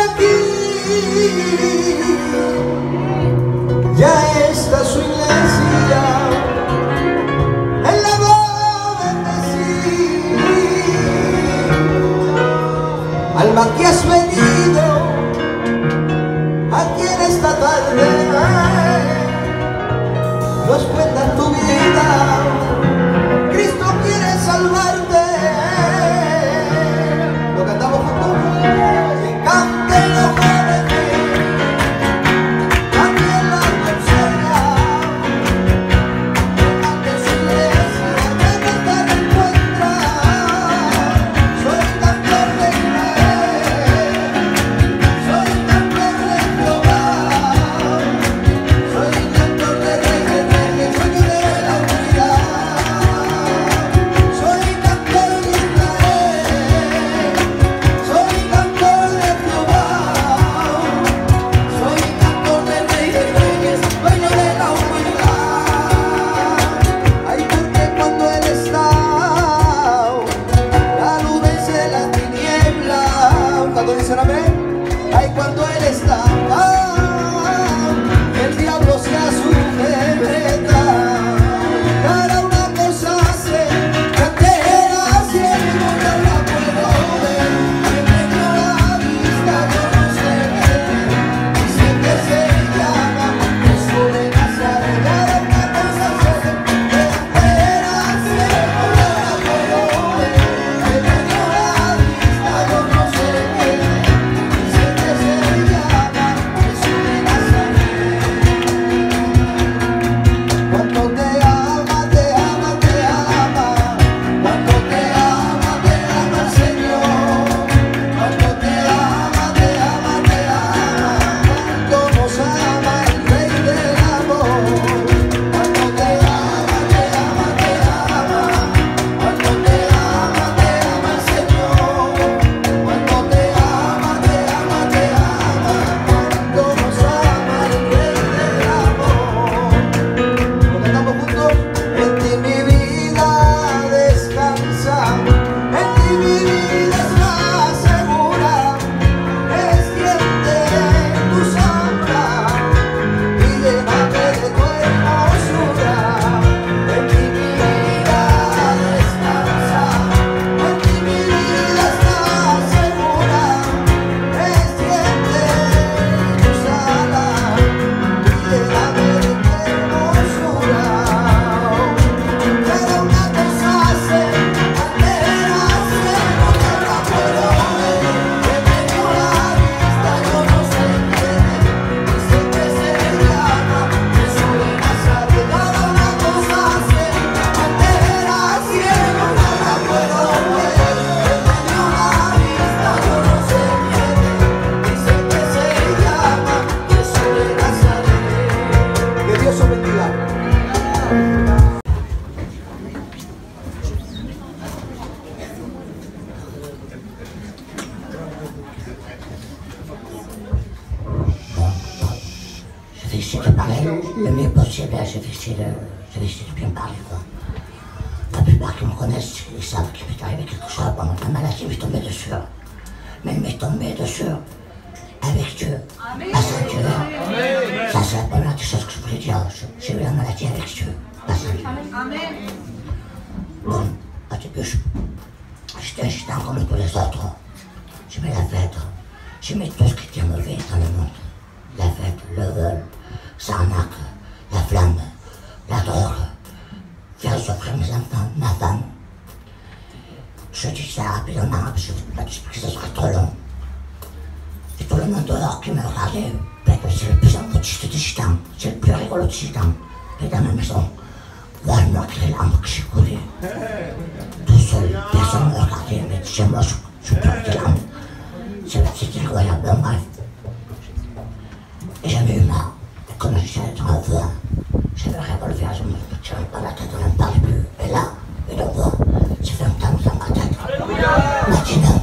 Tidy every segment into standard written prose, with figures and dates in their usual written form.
aquí, ya está su iglesia, en la boda de sí. Alma que has venido aquí en esta tarde, nos cuenta tu vida, Cristo quiere salvarte. Lo cantamos juntos, que canten los jóvenes, también la doncella, que su iglesia que no te encuentra. Soy cantor de Israel, soy cantor de Jehová, soy cantor de reyes, sueño de la unidad. Soy cantor de Israel, soy cantor de Jehová, soy cantor de reyes, sueño de la unidad. Ay, porque cuando Él está, la luz vence las tinieblas. Cuando dicen amén. Ay, cuando Él está, el diablo se asujeta. Cada una cosa hace, que antes era ciego, y ahora puedo ver. Que me dio la vista, yo no sé qué. Dice que se llama Jesús de Nazaret. Cada una cosa hace, que antes era ciego, y ahora puedo ver. Que me dio la vista, yo no sé qué. Dice que se llama Jesús de Nazaret. Cuando te ama, te ama, te ama. Cuando te ama el Señor. Cuando te ama, te ama, te ama. Cuando nos ama el Rey del Amor. Cuando te ama, te ama, te ama. Cuando te ama el Señor. Cuando te ama, te ama, te ama. Cuando nos ama el Rey del Amor. Lo cantamos juntos. En ti mi vida descansa, en ti mi vida está segura. Extiende tu sombra y llévame de tu hermosura. En ti mi vida descansa, en ti mi vida está segura. Extiende tus alas y llévame de tu hermosura. Cada una cosa hace, antes era ciego, y ahora puedo ver. Que me dio la vista, yo no sé qué. Dice que se llama Jesús de Nazaret. Cada una cosa hace, antes era ciego, y ahora puedo ver. Que me dio la vista, yo no sé qué. Dice que se llama Jesús de Nazaret. Que Dios os bendiga. Je vais essayer de parler le mieux possible, je vais essayer de bien parler, quoi. La plupart qui me connaissent, ils savent qu'il m'est arrivé quelque chose. Pendant que la maladie m'est tombée dessus. Mais elle m'est tombée dessus avec Dieu, la Sainte-Dieu. Ça, c'est la première des choses que je voulais dire. J'ai eu la maladie avec Dieu, la Sainte-Dieu. Bon, au début, j'étais encore comme tous les autres. J'aimais la fête. J'aimais tout ce qui était mauvais dans le monde. La fête, le vol, l'arnaque, la flamme, la drogue, faire souffrir mes enfants, ma femme. Je dis ça rapidement parce que ça serait trop long. Et tout le monde dehors qui me regardait, c'est le plus autiste du gitan, c'est le plus rigolo du gitan. Et dans ma maison, voilà moi qui les larmes que j'ai coulées. Tout seul, personne ne me regardait, mais chez moi, je pleurais des larmes. C'était incroyable, donc bref. Et j'avais eu marre. Et comme j'étais dans un feu, j'avais un revolver, je me tirais par la tête, on ne parlait plus. Et là, une voix, j'ai fait un temps dans ma tête. Maintenant,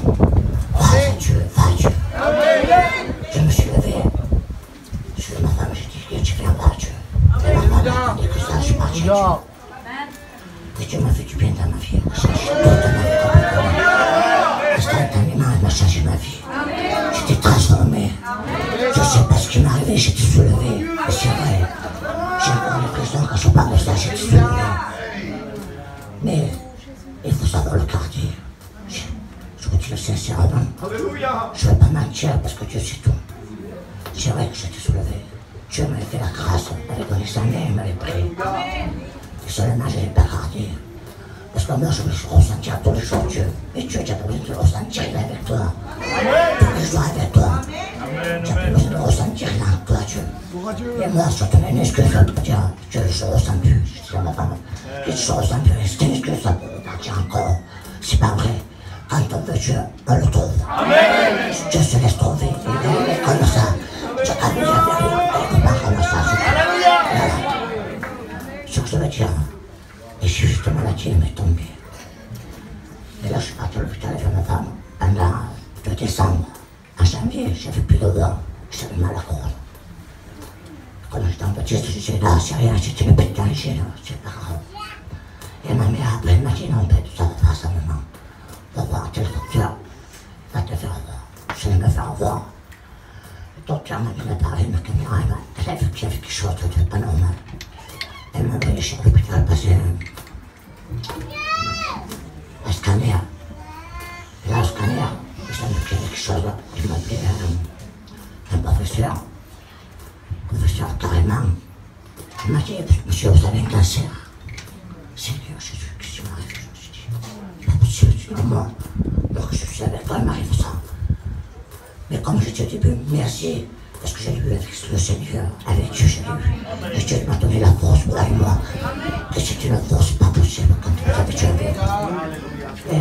va Dieu, va Dieu. Je me suis levé. Je suis de ma femme, j'ai dit, tu viens va Dieu. Et ma femme m'a dit que ça, je suis parti à Dieu. Et Dieu m'a fait du bien dans ma vie. Ça, je suis toute ma vie complètement. Instantanément, il m'a changé ma vie. J'étais transformé. soulevé, j'ai été soulevé. Et c'est vrai. J'ai encore l'impression quand je parle de ça, j'ai été soulevé. Mais il faut savoir le quartier. Je vous dis le sincèrement. Je ne vais pas mentir parce que Dieu sait tout. C'est vrai que j'étais soulevé. Dieu m'avait fait la grâce, m'avait donné sa main, il m'avait pris. Et seulement je n'ai pas gardé. Parce que moi je veux ressentir tous les jours Dieu. Et Dieu, tu as besoin de le ressentir, il est avec toi. Tous les jours avec toi. Tu as besoin de le ressentir, il est avec toi, Dieu. Et moi, sur ton année, ce que je peux dire, Dieu, je ne ressens plus. Je dis à ma femme, je ne ressens plus. Est-ce que ça peut partir encore? C'est pas vrai. Quand on veut Dieu, on le trouve. Amen. Dieu se laisse trouver. Il est comme ça. Tu as qu'à venir vers lui. Il ne pas comme ça. Voilà. Ce que je veux dire. Et juste maladie m'est tombée. Et là, je suis parti à l'hôpital avec ma femme. Pendant de décembre, en janvier, j'avais plus de dents. J'avais mal à la couronne. Quand j'étais en petit, je disais, là, c'est rien, c'était une petite angine, c'est pas grave. Et ma mère, après, elle m'a dit, non, ben, ça va pas, ça, maman. Va voir tel docteur, va te faire voir. Je vais me faire voir. Le docteur m'a mis l'appareil, ma caméra, elle a vu qu'il y avait quelque chose de pas normal. Elle m'a envoyé chez l'hôpital passer un scanner. Et là, le scanner, je savais qu'il y avait quelque chose. Il m'a appelé un professeur. Professeur, carrément. Il m'a dit, monsieur, vous avez un cancer. Seigneur Jésus, qu'est-ce qui m'arrive? Je me suis dit, pas possible, c'est moi. Alors que je suis avec toi, il m'arrive ça. Mais comme je dis au début, merci. Parce que j'ai lu avec le Seigneur, avec Dieu, j'ai lu. Et Dieu m'a donné la force pour aller moi. Et c'est une force pas possible quand vous avez Dieu avec vous. Et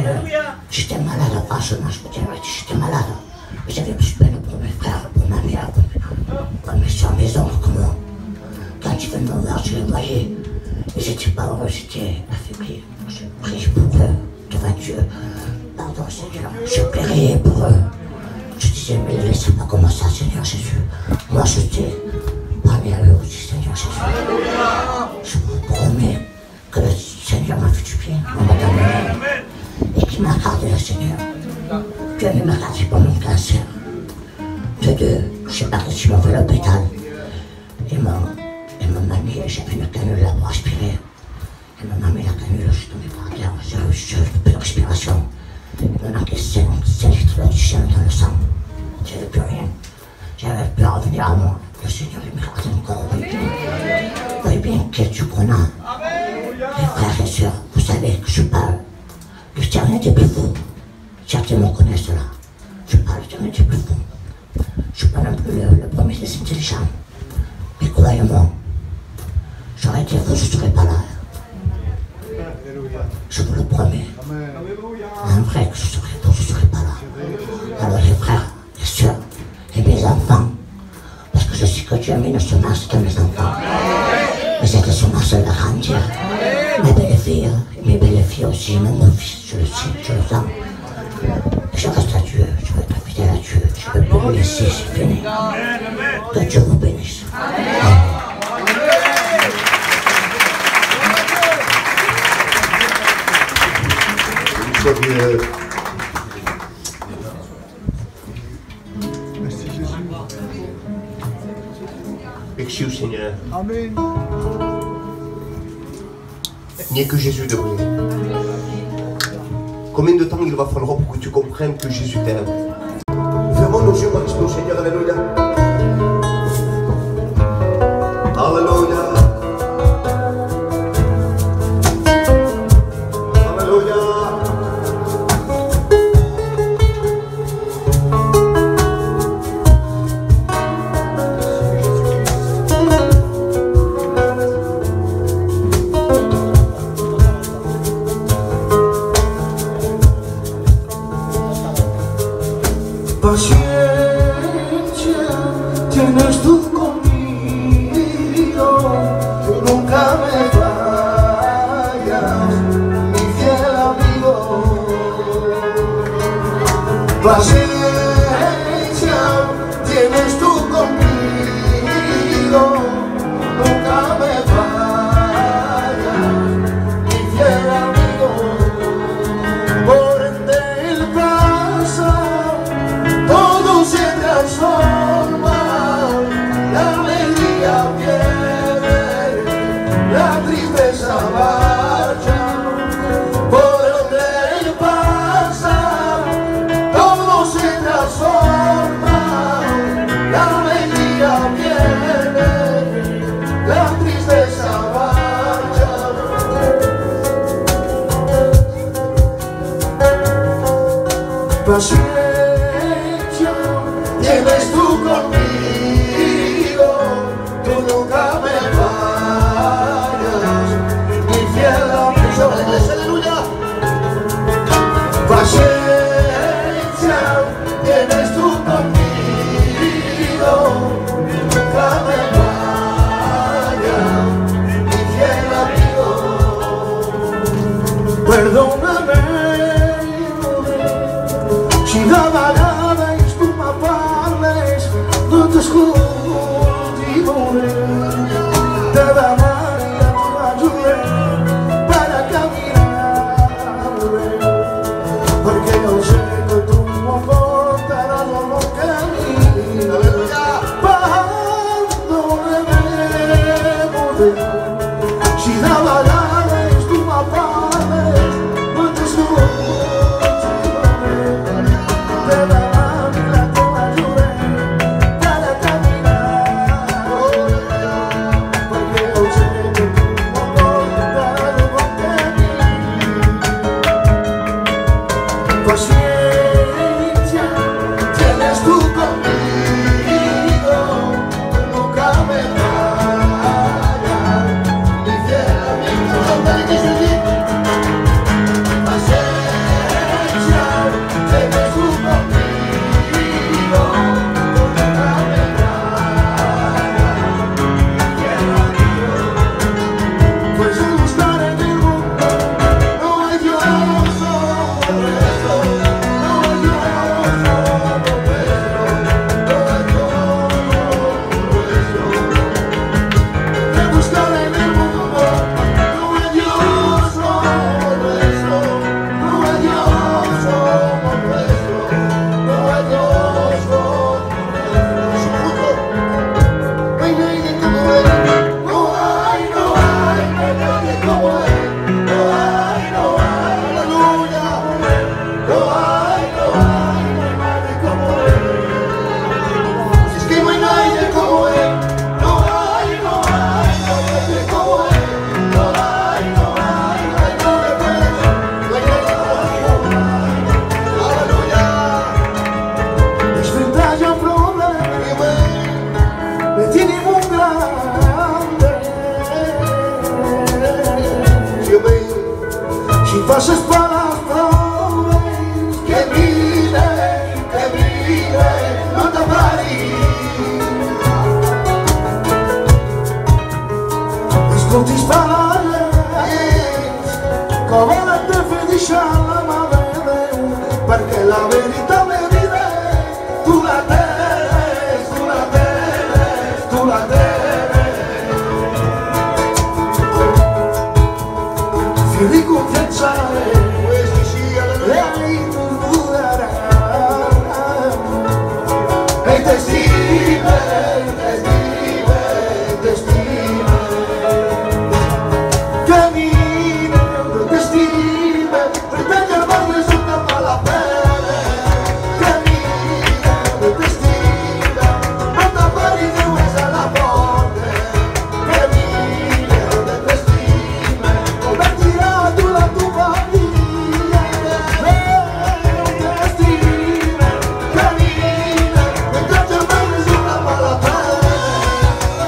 j'étais malade, franchement, je vous dis, j'étais malade. Mais j'avais plus peine pour mes frères, pour ma mère, pour mes soeurs, mes oncles, comme moi. Quand ils venaient me voir, je les voyais. Ils n'étaient pas heureux, j'étais affaibli. Je prie pour eux, devant Dieu. Pardon, Seigneur, je plierai pour eux. Je disais, mais ne laissez pas comme ça, Seigneur Jésus. Moi, je t'ai parlé à eux aussi, Seigneur Jésus. Je vous promets que le Seigneur m'a fait du bien, m'a donné, et qu'il m'a gardé, le Seigneur. Dieu m'a gardé pour mon cancer. De deux, je suis parti sur mon vélo l'hôpital. Et mon mamie, j'avais une canule là pour respirer. Et ma mamie, la canule, je suis tombé par terre, j'ai plus de respiration. Il me manquait 5 litres d'oxygène dans le sang. J'avais plus rien. J'avais pu revenir à moi. Le Seigneur, il me gardait encore. Voyez bien quel Dieu qu'on a. Les frères et sœurs, vous savez que je parle. Le terrain des plus fous. Certains me connaissent là. Je parle du terrain des plus fous. Je ne suis pas non plus le premier des intelligents. Mais croyez-moi, j'aurais été vous, je ne serais pas là. Je vous le promets. En vrai que je ne serais pas là. Alors les frères, les sœurs et mes enfants, parce que je sais que Dieu a mis une semence dans mes enfants. Mais cette semence va grandir. Mes belles filles aussi, même mon fils, je le sais, je le sens. Et je reste à Dieu, je veux être fidèle à Dieu, je ne veux plus le laisser, c'est fini. Que Dieu vous bénisse. Amen. Merci Jésus. Merci au Seigneur. Amen. Il n'y a que Jésus de vrai. Combien de temps il va falloir pour que tu comprennes que Jésus t'aime? Fermons nos yeux, au Seigneur, alléluia. Alléluia. Alléluia. Paciencia tienes tú conmigo, tú nunca me fallas, mi fiel amigo. Paciencia tienes tú conmigo, nunca me fallas, mi fiel amigo. Por ende el brazo todo se transforma, la non ti ascolti morire, davanti a tua giure, para camminare, perché io sé che tu mi porterai non cammino, quando ne vedo ci dava l'aria e tu mi parli, non ti ascolti morire, davanti a tua giure, para camminare, perché io sé che tu mi porterai non cammino. Paciencia, tienes tú conmigo, nunca me fallas, ni fiel amigo, ¿dónde quieres vivir? Paciencia, tienes tú conmigo, nunca me fallas, ni fiel amigo. Pues en buscar en el mundo no hay Dios, solo el resto. No hay Dios, solo el resto. No hay Dios, solo el resto. En buscar en el mundo no hay Dios, solo el resto. No hay Dios, solo el resto. No hay Dios, solo el resto. No hay nadie como Él. No hay nadie como Él. No hay, aleluya. No hay nadie como Él. Si es que no hay nadie como Él. No hay nadie como Él. No hay nadie como Él. No hay nadie como Él. Aleluya. Desfrutar ya problema, me tiene muy grande. Si pasas para las pruebas, que mire, no te pares. Escoltis paraules, com ara te fer deixar la mà de Déu, perquè la veritat me diré, tu la tens, tu la tens, tu la tens. Si riconfianzare, e ahí tu dudarás, e te estime, te estime, te estime. Camina, te estime, pretende armarme su cama la pena. Camina, te estime, no te paris de huesa la porta. Camina, te estime, convertirà tu la tua famiglia. Te estime, camina, mentre ti armarme su cama la pena.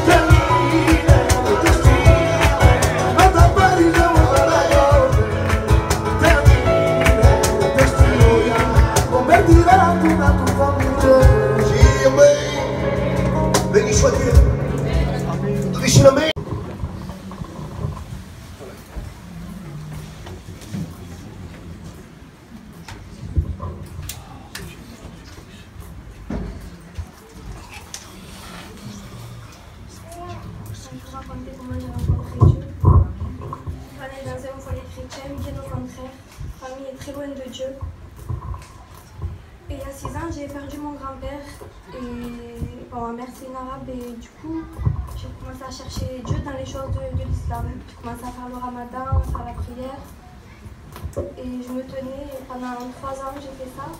Camina, te estime, no te paris de huesa la porta. Camina, te estime, convertirà tu la tua famiglia. Sí, amén. Béni soit Dieu. Tú dices un amén. Je vais vous raconter comment j'ai rencontré Dieu. On est dans un foyer chrétien, bien au contraire. Ma famille est très loin de Dieu. Et il y a 6 ans, j'ai perdu mon grand-père. Et bon, ma mère c'est une arabe et du coup, j'ai commencé à chercher Dieu dans les choses de l'islam. J'ai commencé à faire le ramadan, faire la prière. Et je me tenais pendant 3 ans, j'ai fait ça.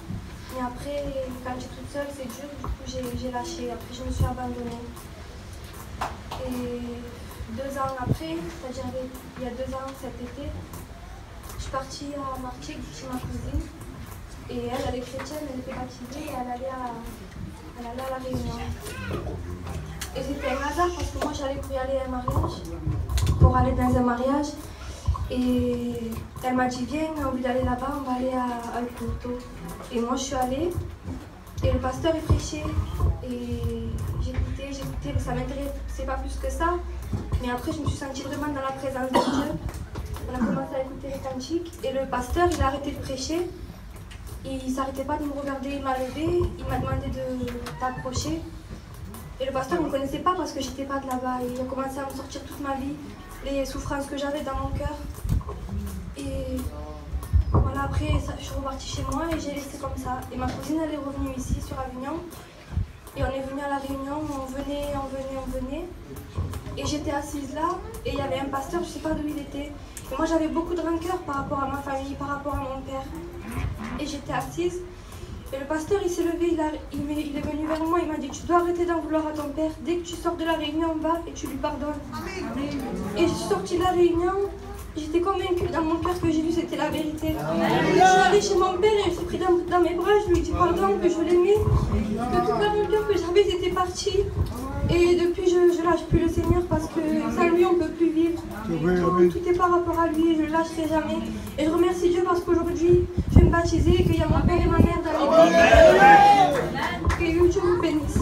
Et après, quand j'étais toute seule, c'est dur. Du coup, j'ai lâché. Après, je me suis abandonnée. Et 2 ans après, c'est-à-dire il y a 2 ans, cet été, je suis partie à Martigues chez ma cousine. Et elle est chrétienne, elle était baptisée et elle allait à la Réunion. Et c'était un hasard parce que moi j'allais pour y aller à un mariage, pour aller dans un mariage. Et elle m'a dit viens, au lieu d'aller là-bas, on va aller à El Punto. Et moi je suis allée et le pasteur il prêchait. Et j'écoutais, mais ça m'intéressait pas plus que ça. Mais après je me suis sentie vraiment dans la présence de Dieu. On a commencé à écouter les cantiques et le pasteur il a arrêté de prêcher. Il ne s'arrêtait pas de me regarder, il m'a levé, il m'a demandé d'approcher. Et le pasteur ne me connaissait pas parce que j'étais pas de là-bas. Il a commencé à me sortir toute ma vie, les souffrances que j'avais dans mon cœur. Et voilà, après, je suis repartie chez moi et j'ai laissé comme ça. Et ma cousine, elle est revenue ici, sur Avignon. Et on est venu à la réunion, on venait. Et j'étais assise là, et il y avait un pasteur, je sais pas d'où il était. Et moi, j'avais beaucoup de rancœur par rapport à ma famille, par rapport à mon père. Et j'étais assise. Et le pasteur, il s'est levé, il est venu vers moi, il m'a dit, tu dois arrêter d'en vouloir à ton père. Dès que tu sors de la réunion, va et tu lui pardonnes. Et je suis sortie de la réunion, j'étais convaincue dans mon cœur que Jésus c'était la vérité. Je suis allée chez mon père et je suis pris dans mes bras, je lui ai dit pardon, que je l'aimais, que toute la rancœur que j'avais était partie. Et depuis, je lâche plus le Seigneur parce que sans lui, on ne peut plus vivre. Tout est par rapport à lui, je ne le lâcherai jamais. Et je remercie Dieu parce qu'aujourd'hui, je vais me baptiser, qu'il y a mon père et ma mère dans l'église. Que Dieu vous bénisse.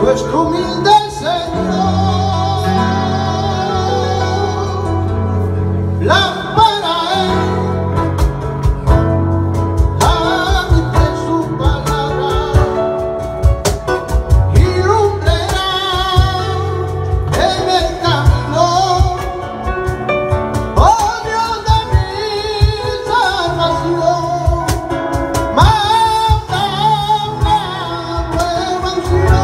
Nuestro humilde Señor, lámpara a mi pie su palabra y lumbrera en el camino, oh Dios de mi salvación, manda una nueva unción.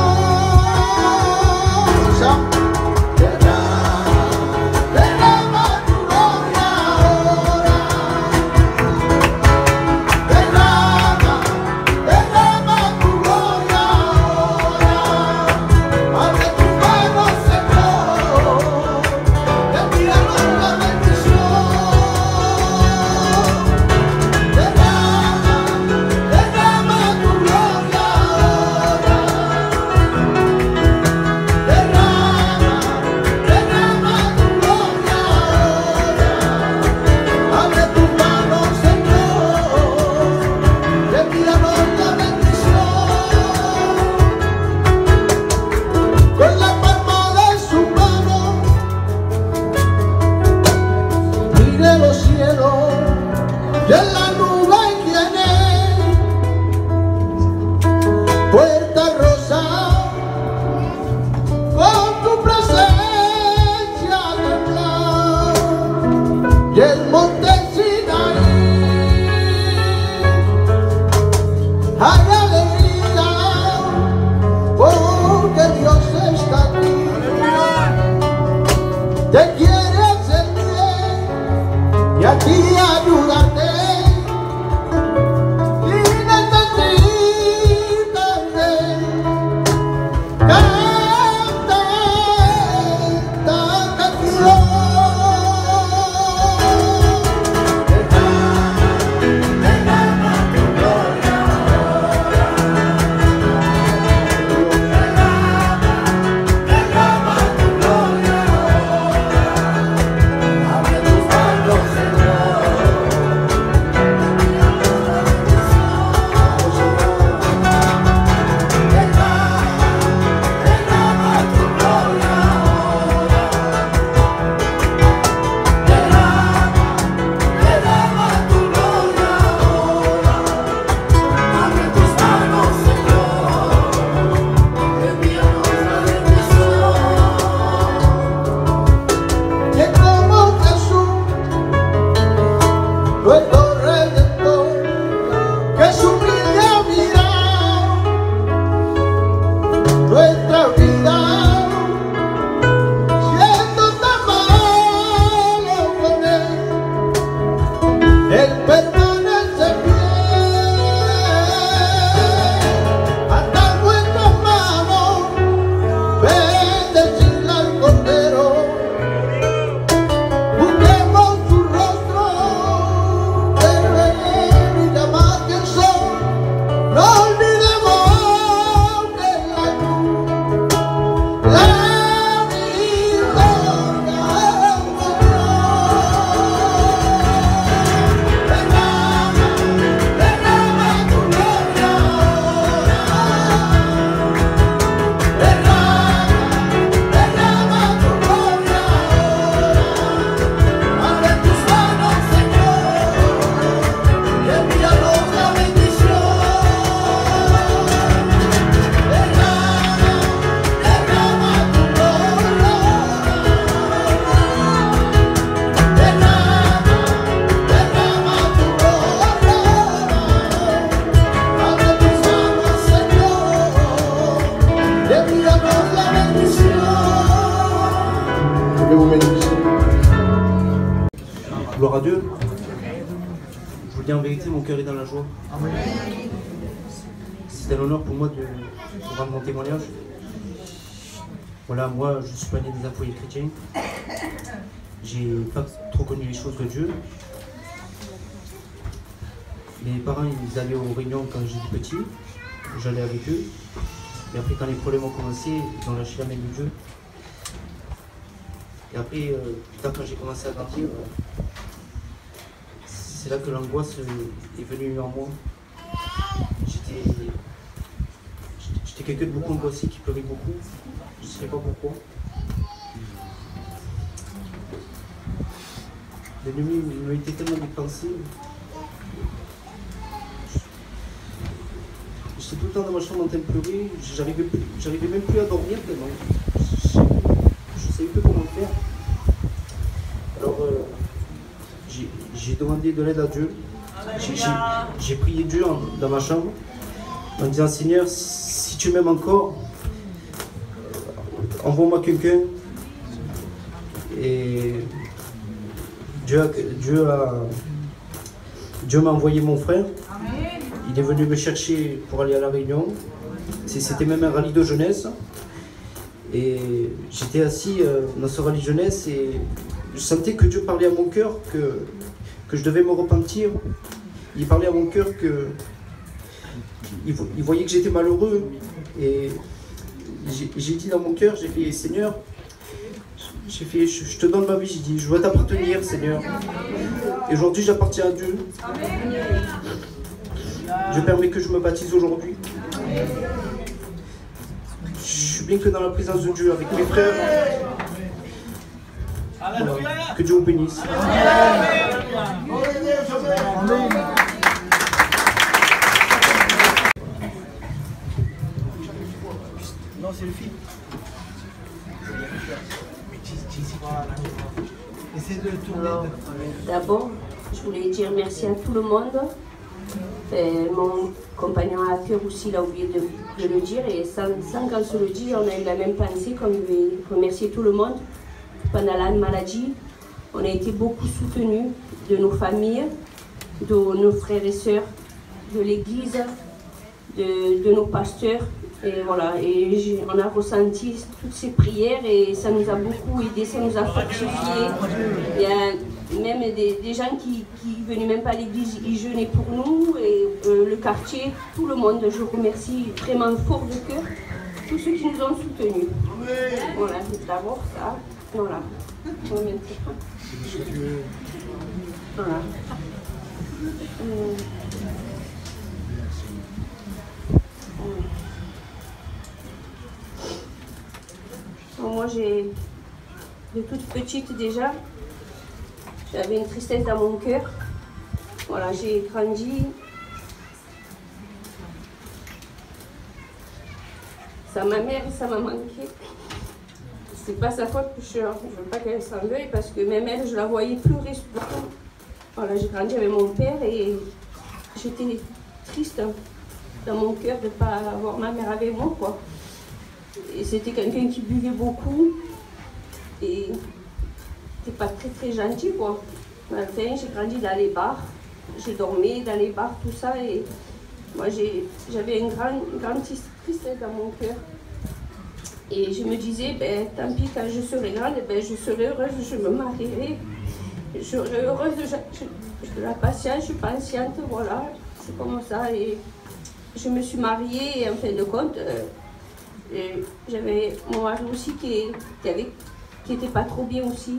Dieu vous bénisse. Gloire à Dieu. Je vous dis en vérité, mon cœur est dans la joie. C'est un honneur pour moi de rendre mon témoignage. Voilà, moi je suis pas né dans un foyer chrétien. J'ai pas trop connu les choses de Dieu. Mes parents ils allaient aux réunions quand j'étais petit. J'allais avec eux. Et après quand les problèmes ont commencé, ils ont lâché la main de Dieu. Et après, plus tard quand j'ai commencé à grandir, c'est là que l'angoisse est venue en moi. J'étais quelqu'un de beaucoup angoissé, qui pleurait beaucoup. Je ne sais pas pourquoi. L'ennemi me mettait tellement des pensées. J'étais tout le temps dans ma chambre en train de pleurer. J'arrivais même plus à dormir tellement. Je ne savais plus comment faire. Alors, j'ai demandé de l'aide à Dieu. J'ai prié Dieu dans ma chambre en disant Seigneur, si tu m'aimes encore, envoie-moi quelqu'un. Et Dieu m'a envoyé mon frère. Il est venu me chercher pour aller à la réunion. C'était même un rallye de jeunesse. Et j'étais assis dans ce rallye jeunesse et je sentais que Dieu parlait à mon cœur, que je devais me repentir. Il parlait à mon cœur que il voyait que j'étais malheureux. Et j'ai dit dans mon cœur, j'ai fait Seigneur, je te donne ma vie, j'ai dit je veux t'appartenir Seigneur. Et aujourd'hui j'appartiens à Dieu. Dieu permet que je me baptise aujourd'hui. Je suis bien que dans la présence de Dieu avec mes frères. Voilà. Que Dieu vous bénisse. Non, c'est le film. Essaye de tourner. D'abord, je voulais dire merci à tout le monde. Mon compagnon à cœur aussi, il a oublié de le dire. Et sans qu'on se le dise, on a eu la même pensée, comme je vais remercier tout le monde. Pendant la maladie, on a été beaucoup soutenus de nos familles, de nos frères et sœurs, de l'église, de nos pasteurs. Et voilà, et on a ressenti toutes ces prières et ça nous a beaucoup aidé, ça nous a fortifié. Il y a même des gens qui venaient même pas à l'église, ils jeûnaient pour nous, et le quartier, tout le monde. Je remercie vraiment fort de cœur tous ceux qui nous ont soutenus. Voilà, d'abord ça, voilà. Voilà. Moi, de toute petite déjà, j'avais une tristesse dans mon cœur. Voilà, j'ai grandi. Ça ma mère, ça m'a manqué. C'est pas sa faute, je ne veux pas qu'elle s'en veuille parce que même elle, je la voyais pleurer. Voilà, j'ai grandi avec mon père et j'étais triste dans mon cœur de ne pas avoir ma mère avec moi, quoi. Et c'était quelqu'un qui buvait beaucoup et c'était pas très gentil, quoi. Enfin, j'ai grandi dans les bars, j'ai dormi dans les bars, tout ça, et moi j'avais une grande tristesse dans mon cœur. Et je me disais, ben, tant pis, quand je serai grande, ben, je serai heureuse, je me marierai, je serai heureuse, de la patience, je suis patiente, voilà, c'est comme ça. Et je me suis mariée, et en fin de compte, j'avais mon mari aussi qui était pas trop bien aussi.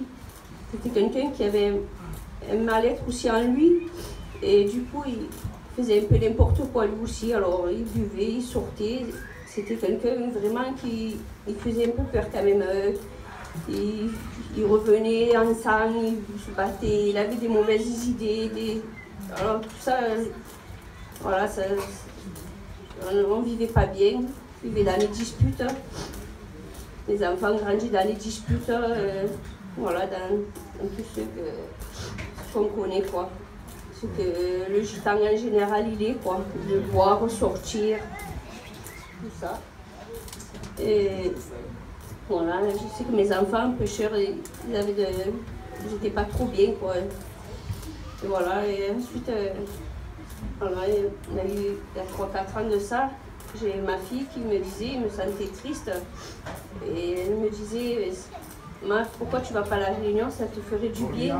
C'était quelqu'un qui avait un mal-être aussi en lui. Et du coup, il faisait un peu n'importe quoi lui aussi. Alors, il buvait, il sortait. C'était quelqu'un vraiment qui faisait un peu peur quand même. Il revenait en sang, il se battait, il avait des mauvaises idées. Alors, tout ça, voilà, on ne vivait pas bien. Vivait dans les disputes, les enfants grandissent dans les disputes, voilà, dans tout ce qu'on connaît, quoi. Ce que le gitan en général il est, quoi, de boire, sortir, tout ça. Et Voilà, je sais que mes enfants, pêcheurs, ils n'étaient pas trop bien, quoi. Et voilà, et ensuite, voilà, on a eu, il y a 3-4 ans de ça, j'ai ma fille qui me disait, elle me sentait triste, et elle me disait, Marc, pourquoi tu vas pas à la Réunion, ça te ferait du bien.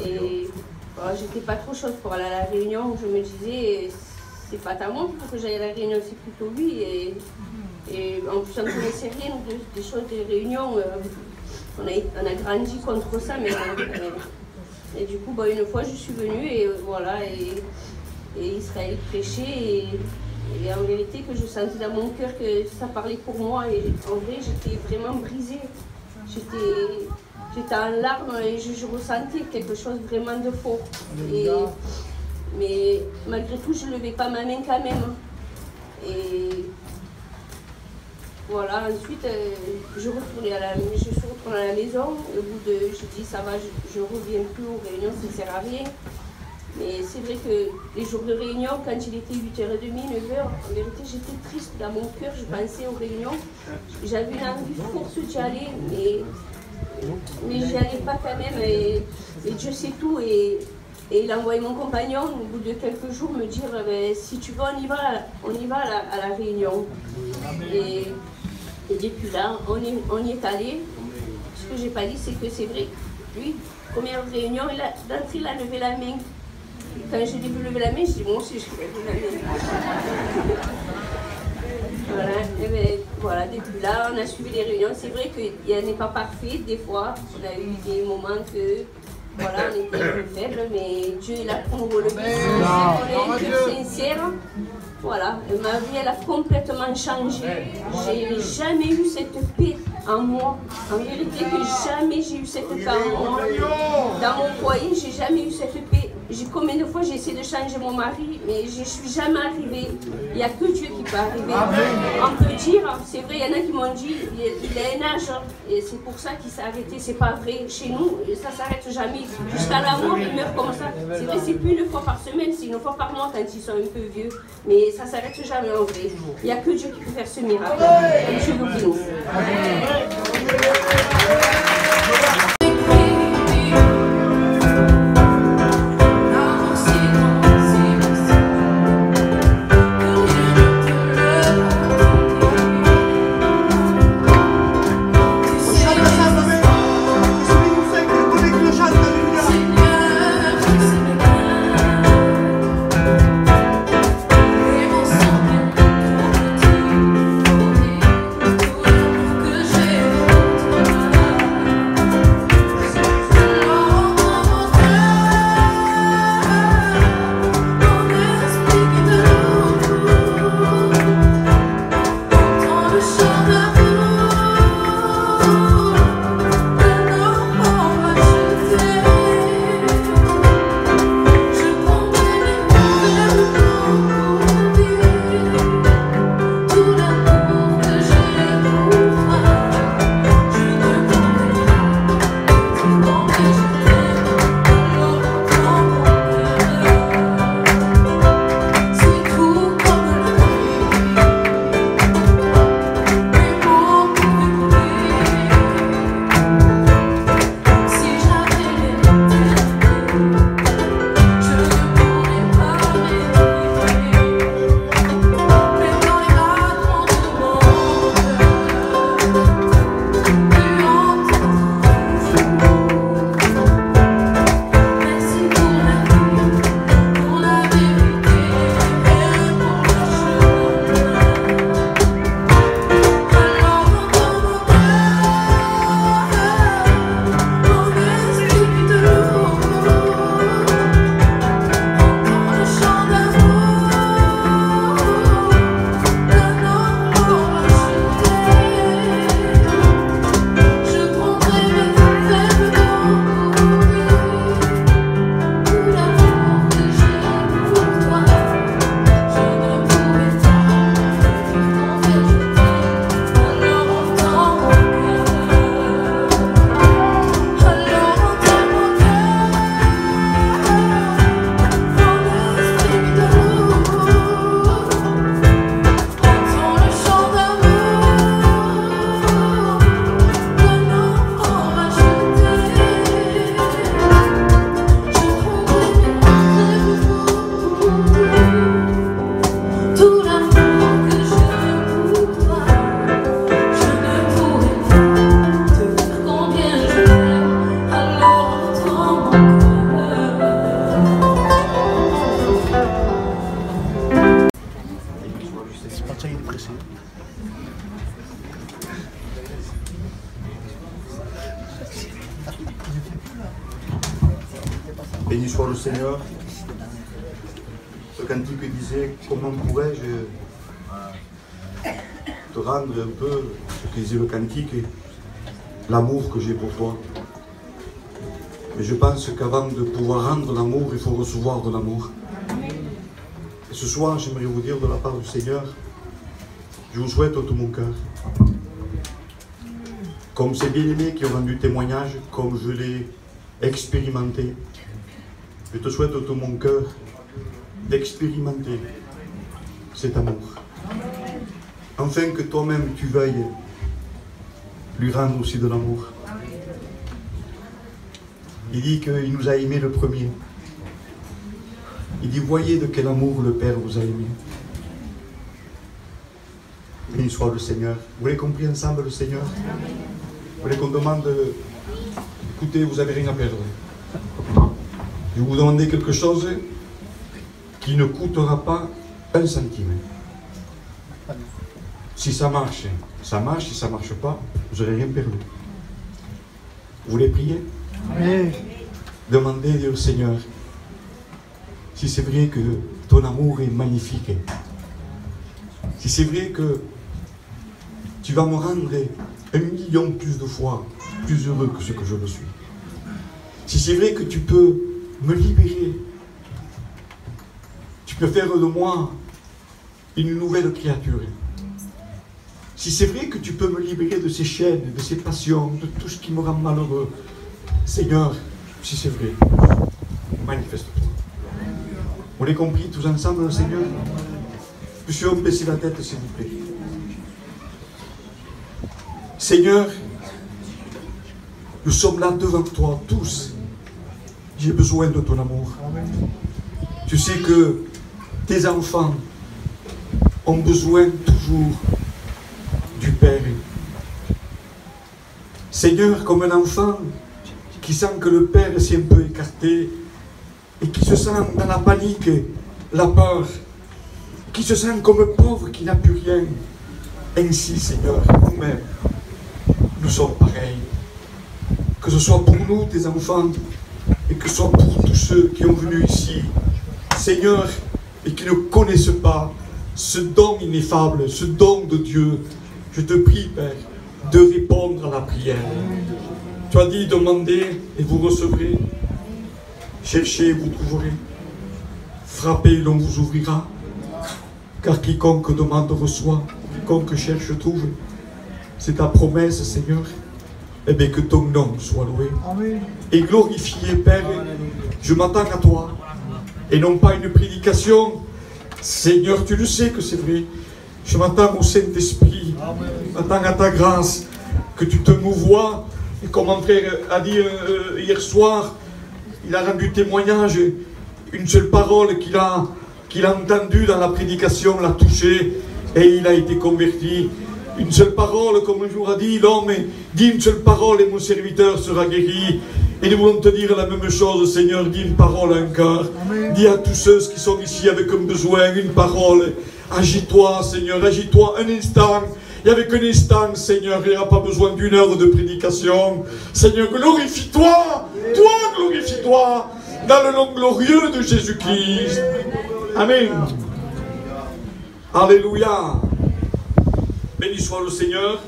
Et voilà, j'étais pas trop chaude pour aller à la Réunion, je me disais, c'est pas ta montre pour que j'aille à la Réunion, c'est plutôt lui. Et en plus, on ne connaissait rien des choses des réunions. On a grandi contre ça, mais et du coup, une fois, je suis venue et voilà, et Israël prêchait. Et en vérité, que je sentais dans mon cœur que ça parlait pour moi. Et en vrai, j'étais vraiment brisée. J'étais en larmes et je ressentais quelque chose vraiment de fort. Mais malgré tout, je ne levais pas ma main quand même. Et voilà, ensuite, je suis retournée à la maison. Au bout de, je dis, ça va, je ne reviens plus aux réunions, ça ne sert à rien. Mais c'est vrai que les jours de réunion, quand il était 8h30, 9h, en vérité, j'étais triste dans mon cœur, je pensais aux réunions. J'avais une envie forte d'y aller, mais j'y allais pas quand même. Et Dieu sait tout. Et il a envoyé mon compagnon, au bout de quelques jours, me dire si tu veux, on y va à la réunion. Et depuis là, on y est allé. Ce que j'ai pas dit, c'est que c'est vrai. Lui, première réunion, d'entrée, il a levé la main. Quand j'ai dit lever la main, je dis moi aussi, je vais lever la main. Voilà, et bien, voilà, depuis là, on a suivi les réunions. C'est vrai qu'il n'est pas parfait. Des fois, on a eu des moments que. Voilà, on était un peu faibles, mais Dieu est là pour nous relever. On est un cœur sincère. Voilà, ma vie, elle a complètement changé. J'ai jamais eu cette paix en moi. En vérité, que jamais j'ai eu cette paix en moi. Dans mon foyer, j'ai jamais eu cette paix. Combien de fois j'ai essayé de changer mon mari, mais je ne suis jamais arrivée. Il n'y a que Dieu qui peut arriver. On peut dire, c'est vrai, il y en a qui m'ont dit, il a un âge, et c'est pour ça qu'il s'est arrêté. C'est pas vrai. Chez nous, ça ne s'arrête jamais. Jusqu'à la mort, il meurt comme ça. C'est vrai, c'est plus une fois par semaine, c'est une fois par mois quand ils sont un peu vieux. Mais ça ne s'arrête jamais en vrai. Il n'y a que Dieu qui peut faire ce miracle. Dieu vous bénisse. Que j'ai Béni soit le Seigneur. Ce cantique disait, comment pourrais-je te rendre un peu, ce que disait le cantique, l'amour que j'ai pour toi. Mais je pense qu'avant de pouvoir rendre l'amour, il faut recevoir de l'amour. Et ce soir, j'aimerais vous dire de la part du Seigneur, je vous souhaite de tout mon cœur. Comme ces bien-aimés qui ont rendu témoignage, comme je l'ai expérimenté, je te souhaite de tout mon cœur d'expérimenter cet amour. Afin que toi-même tu veuilles lui rendre aussi de l'amour. Il dit qu'il nous a aimés le premier. Il dit, voyez de quel amour le Père vous a aimé. Béni soit le Seigneur. Vous voulez qu'on prie ensemble le Seigneur? Vous voulez qu'on demande, écoutez, vous n'avez rien à perdre. Je vais vous demander quelque chose qui ne coûtera pas un centime. Si ça marche, ça marche. Si ça ne marche pas, vous n'aurez rien perdu. Vous voulez prier? Amen. Demandez au Seigneur si c'est vrai que ton amour est magnifique. Si c'est vrai que tu vas me rendre 1 million plus de fois plus heureux que ce que je le suis. Si c'est vrai que tu peux me libérer, tu peux faire de moi une nouvelle créature. Si c'est vrai que tu peux me libérer de ces chaînes, de ces passions, de tout ce qui me rend malheureux, Seigneur, si c'est vrai, manifeste-toi. On l'a compris tous ensemble, Seigneur? Puissions baisser la tête, s'il vous plaît. Seigneur, nous sommes là devant toi, tous. J'ai besoin de ton amour. Tu sais que tes enfants ont besoin toujours du Père. Seigneur, comme un enfant qui sent que le Père s'est un peu écarté et qui se sent dans la panique, la peur, qui se sent comme pauvre qui n'a plus rien. Ainsi, Seigneur, nous-mêmes, nous sommes pareils. Que ce soit pour nous, tes enfants, et que ce soit pour tous ceux qui ont venu ici, Seigneur, et qui ne connaissent pas ce don ineffable, ce don de Dieu, je te prie, Père, de répondre à la prière. Tu as dit, demandez et vous recevrez. Cherchez et vous trouverez. Frappez, l'on vous ouvrira. Car quiconque demande reçoit, quiconque cherche trouve. C'est ta promesse, Seigneur. Eh bien, que ton nom soit loué. Amen. Et glorifié, Père. Je m'attends à toi. Et non pas une prédication. Seigneur, tu le sais que c'est vrai. Je m'attends au Saint-Esprit. Je m'attends à ta grâce. Que tu te mouvoies. Et comme mon frère a dit hier soir, il a rendu témoignage. Une seule parole qu'il a entendue dans la prédication l'a touché. Et il a été converti. Une seule parole, comme un jour a dit l'homme, dis une seule parole et mon serviteur sera guéri. Et nous voulons te dire la même chose, Seigneur, dis une parole encore. Dis à tous ceux qui sont ici avec un besoin, une parole. Agis-toi, Seigneur, agis-toi un instant. Et avec un instant, Seigneur, il n'y aura pas besoin d'une heure de prédication. Seigneur, glorifie-toi, toi, glorifie-toi, dans le nom glorieux de Jésus-Christ. Amen. Alléluia. Béni soit le Seigneur.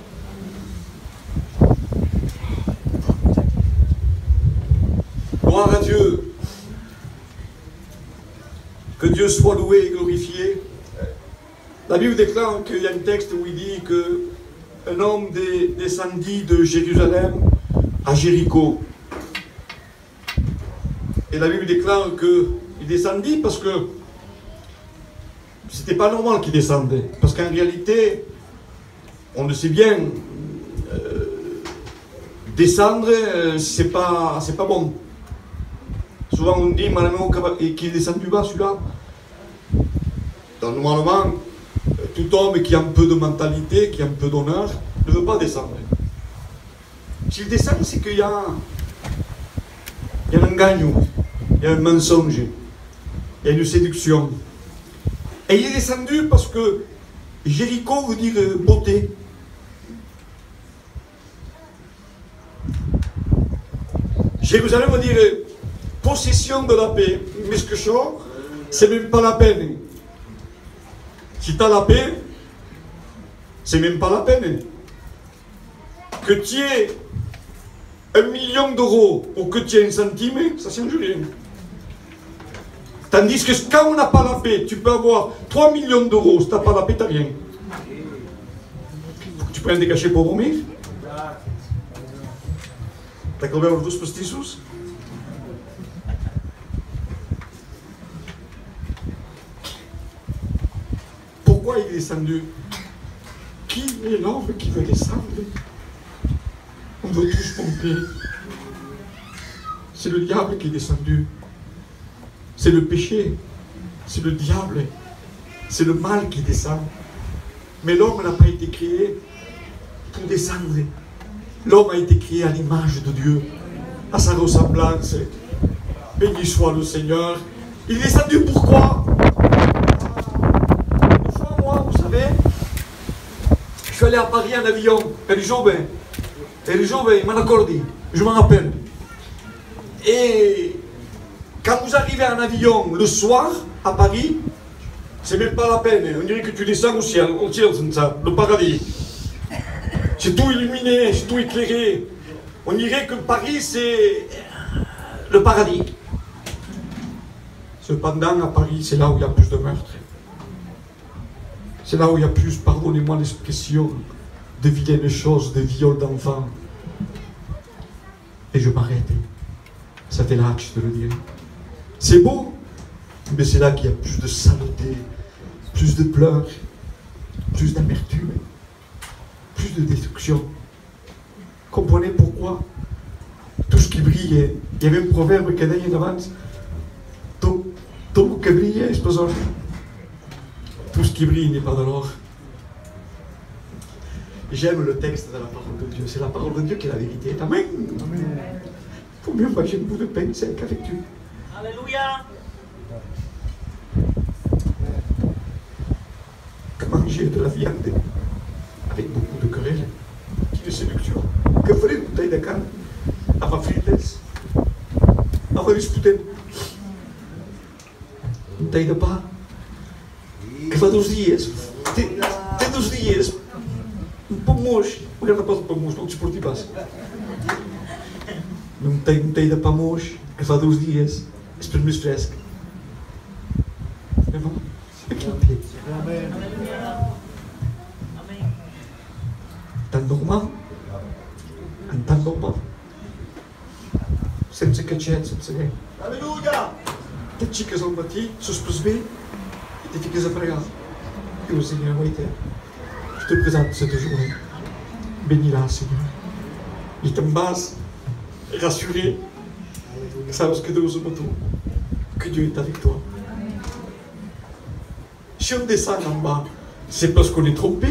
Gloire à Dieu. Que Dieu soit loué et glorifié. La Bible déclare qu'il y a un texte où il dit qu'un homme descendit de Jérusalem à Jéricho. Et la Bible déclare qu'il descendit parce que c'était pas normal qu'il descendait. Parce qu'en réalité, on le sait bien, descendre, c'est pas bon. Souvent on dit, qu'il est descendu bas celui-là. Donc normalement, tout homme qui a un peu de mentalité, qui a un peu d'honneur, ne veut pas descendre. S'il descend, c'est qu'il y a un engagne, il y a un mensonge, il y a une séduction. Et il est descendu parce que Jéricho veut dire beauté. Jérusalem veut dire possession de la paix. Mais ce que je sors, c'est même pas la peine. Si tu as la paix, c'est même pas la peine. Que tu aies 1 million d'euros ou que tu aies 1 centime, ça change rien. Tandis que quand on n'a pas la paix, tu peux avoir 3 millions d'euros, si tu n'as pas la paix, tu n'as rien. Faut que tu prennes des cachets pour dormir. T'as combien de douze postissus? Pourquoi il est descendu? Qui est l'homme qui veut descendre? On veut tous monter. C'est le diable qui est descendu. C'est le péché. C'est le diable. C'est le mal qui descend. Mais l'homme n'a pas été créé pour descendre. L'homme a été créé à l'image de Dieu, à sa ressemblance. Béni soit le Seigneur. Il est descendu pourquoi? Une fois, moi, vous savez, je suis allé à Paris en avion. Et le jour, il m'en accordé. Je m'en rappelle. Et quand vous arrivez en avion le soir à Paris, c'est même pas la peine. On dirait que tu descends au ciel, c'est ça, le paradis. C'est tout illuminé, c'est tout éclairé. On dirait que Paris, c'est le paradis. Cependant, à Paris, c'est là où il y a plus de meurtres. C'est là où il y a plus, pardonnez-moi l'expression, de vilaines choses, de viols d'enfants. Et je m'arrête. Ça fait lâche de le dire. C'est beau, mais c'est là qu'il y a plus de saleté, plus de pleurs, plus d'amertume, plus de destruction. Comprenez pourquoi tout ce qui brille, il y avait un proverbe qui dit en avance, tout ce qui brille, tout ce qui brille n'est pas de l'or. J'aime le texte de la parole de Dieu, c'est la parole de Dieu qui est la vérité. Amen. Faut mieux manger un bout de pain sec avec Dieu. Alléluia. Que manger de la viande avec beaucoup de querelles, qui de séduction. Que ferait une bouteille de canne avant frites, avant disputer une bouteille de pain que fa 2 dias, tem 2 dias, pomos, regarda para os pomos, não desporti passa. Não tem bouteille de pomos que fa 2 dias, espero mais fresca. É bom? Aquilo que é. Tan normal, en tan normal, sense catxet, sense res. Aleluia. Te xiques al matí, sospes bé i te fiques a pregar. Diu, Senyor, guaita, estic casat cette journée. Bénira, Senyor. I te'n vas rassuré que sabes que Deus ama tu, que Dieu est avec toi. Si on descend en bas, c'est parce qu'on est trompé.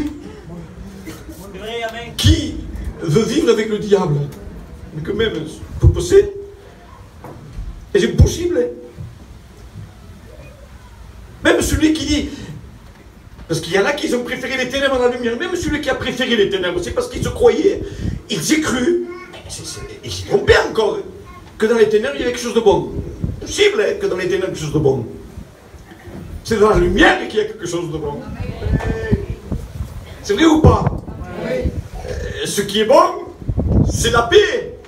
Qui veut vivre avec le diable, mais que même peut posséder, et c'est possible. Même celui qui dit, parce qu'il y en a qui ont préféré les ténèbres à la lumière, même celui qui a préféré les ténèbres, c'est parce qu'il se croyait, il s'est cru, il s'est trompé encore, que dans les ténèbres il y avait quelque chose de bon. Possible que dans les ténèbres il y a quelque chose de bon. C'est dans la lumière qu'il y a quelque chose de bon. C'est vrai ou pas? Ce qui est bon, c'est la paix,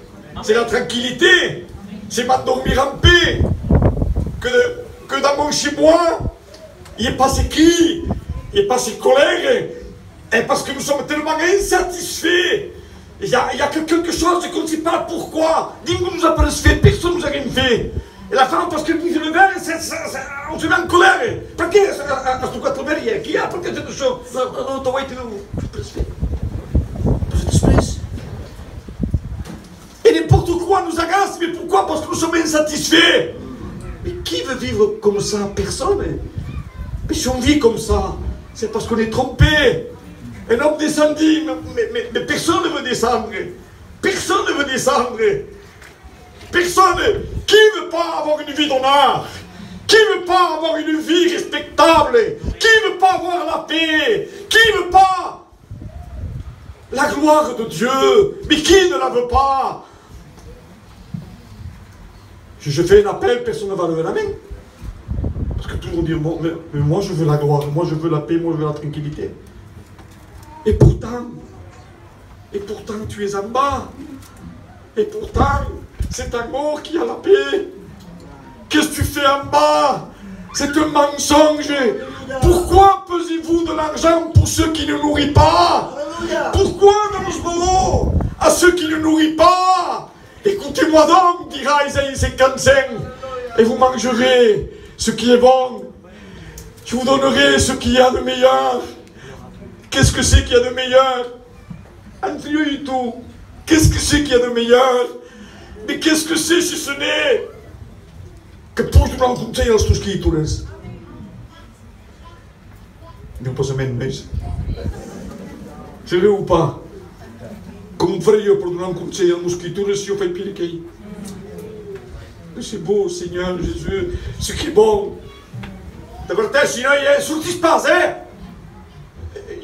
c'est la tranquillité, c'est m'endormir en paix. Que dans mon chez-moi, il n'y ait pas ces cris, il n'y ait pas ces colères, et parce que nous sommes tellement insatisfaits. Il y a quelque chose qu'on ne sait pas pourquoi. Dis-nous nous a pas fait, personne ne nous a rien fait. Et la femme, parce qu'elle brise le verre, on se met en colère. Pourquoi? Parce que tu verre, qui a pour que cette chose? Non, tu vas être et n'importe quoi nous agace, mais pourquoi? Parce que nous sommes insatisfaits. Mais qui veut vivre comme ça? Personne. Mais si on vit comme ça, c'est parce qu'on est trompé. Un homme descendit, mais personne ne veut descendre. Personne ne veut descendre. Personne. Qui ne veut pas avoir une vie d'honneur? Qui ne veut pas avoir une vie respectable? Qui ne veut pas avoir la paix? Qui ne veut pas la gloire de Dieu? Mais qui ne la veut pas? Si je fais un appel, personne ne va lever la main. Parce que tout le monde dit, bon, mais moi je veux la gloire, moi je veux la paix, moi je veux la tranquillité. Et pourtant tu es en bas. Et pourtant, c'est un mort qui a la paix. Qu'est-ce que tu fais en bas? C'est un mensonge. Pourquoi pesez-vous de l'argent pour ceux qui ne nourrissent pas? Pourquoi dans ce moment à ceux qui ne nourrissent pas? Écoutez-moi donc, dira Isaïe 55, et vous mangerez ce qui est bon. Je vous donnerai ce qu'il y a de meilleur. Qu'est-ce que c'est qu'il y a de meilleur? Un Dieu du tout. Qu'est-ce que c'est qu'il y a de meilleur? Mais qu'est-ce que c'est si ce n'est que pożulam krócej als tuż kiitules? Nie posamem mes. C'est vrai ou pas? Comme frère, je pardonne krócej als mosquitoles si on fait pire qu'il. C'est beau, Seigneur Jésus, ce qui est bon. D'abord, sinon, il y a sur ce qui se passe, hein?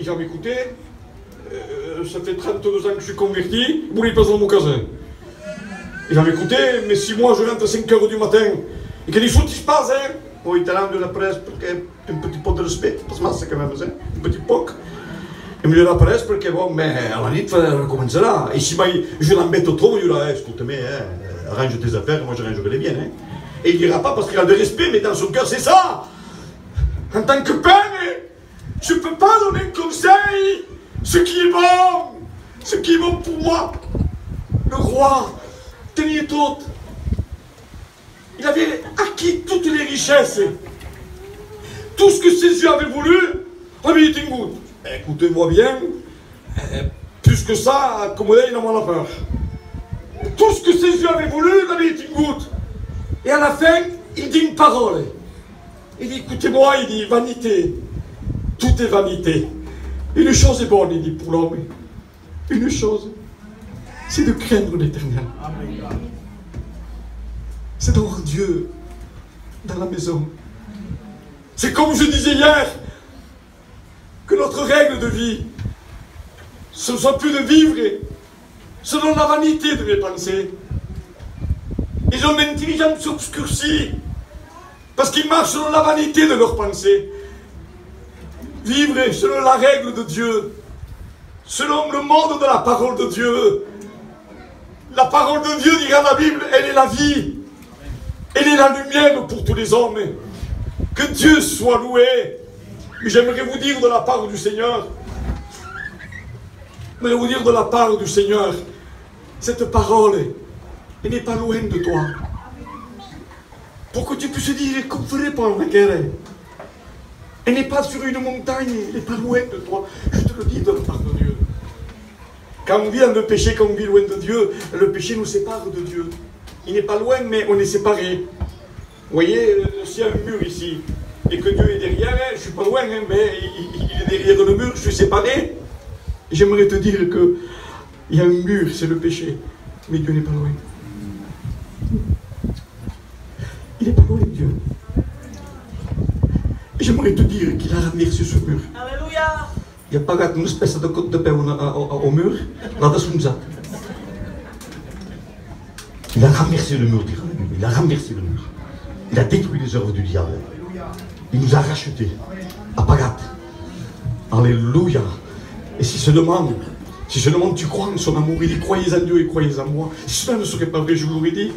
Il va m'écouter. Ça fait 32 ans que je suis converti, vous voulez pas dans mon casin. Il va m'écouter, mais si moi je rentre à 5 h du matin et qu'il y a des choses qui se passent, hein, au italien de la presse, parce qu'il y a un petit peu de respect, parce que c'est quand même, hein, un petit poc. Il me dit la presse, parce que bon, mais à la nuit, il faut recommencer là. Et si je l'embête trop, il dira, écoute-moi, hein, arrange tes affaires, moi j'arrangerai les biens. Hein. Et il dira pas parce qu'il a de respect, mais dans son cœur, c'est ça. En tant que père, je ne peux pas donner un conseil. Ce qui est bon pour moi. Le roi, tenez tout. Il avait acquis toutes les richesses. Tout ce que ses yeux avaient voulu, écoutez-moi bien, plus que ça, comme il en a peur. Tout ce que ses yeux avaient voulu, il avait été goutte. Et à la fin, il dit une parole. Il dit, écoutez-moi, il dit, vanité. Tout est vanité. Une chose est bonne, il dit, pour l'homme. Une chose, c'est de craindre l'Éternel. C'est d'avoir Dieu dans la maison. C'est comme je disais hier, que notre règle de vie, ce ne soit plus de vivre selon la vanité de mes pensées. Ils ont une intelligence obscurcie, parce qu'ils marchent selon la vanité de leurs pensées. Vivre selon la règle de Dieu, selon le mode de la parole de Dieu. La parole de Dieu, dira la Bible, elle est la vie. Elle est la lumière pour tous les hommes. Que Dieu soit loué. J'aimerais vous dire de la part du Seigneur, cette parole, elle n'est pas loin de toi. Pour que tu puisses dire, comme ferait Paul Laquelle. Elle n'est pas sur une montagne, elle n'est pas loin de toi. Je te le dis de la part de Dieu. Quand on vit dans le péché, quand on vit loin de Dieu, le péché nous sépare de Dieu. Il n'est pas loin, mais on est séparés. Vous voyez, s'il y a un mur ici, et que Dieu est derrière, je ne suis pas loin, hein, mais il est derrière le mur, je suis séparé. J'aimerais te dire qu'il y a un mur, c'est le péché, mais Dieu n'est pas loin. Il n'est pas loin, Dieu. J'aimerais te dire qu'il a renversé ce mur. Alléluia. Il n'y a pas une espèce de côte de paix au mur, là dessus nous a. Il a renversé le mur, dira la Bible. Il a renversé le mur. Il a détruit les œuvres du diable. Il nous a rachetés à Pagat. Alléluia. Et si seulement tu crois en son amour, il dit croyez en Dieu et croyez en moi. Si cela ne serait pas vrai, je vous l'aurais dit.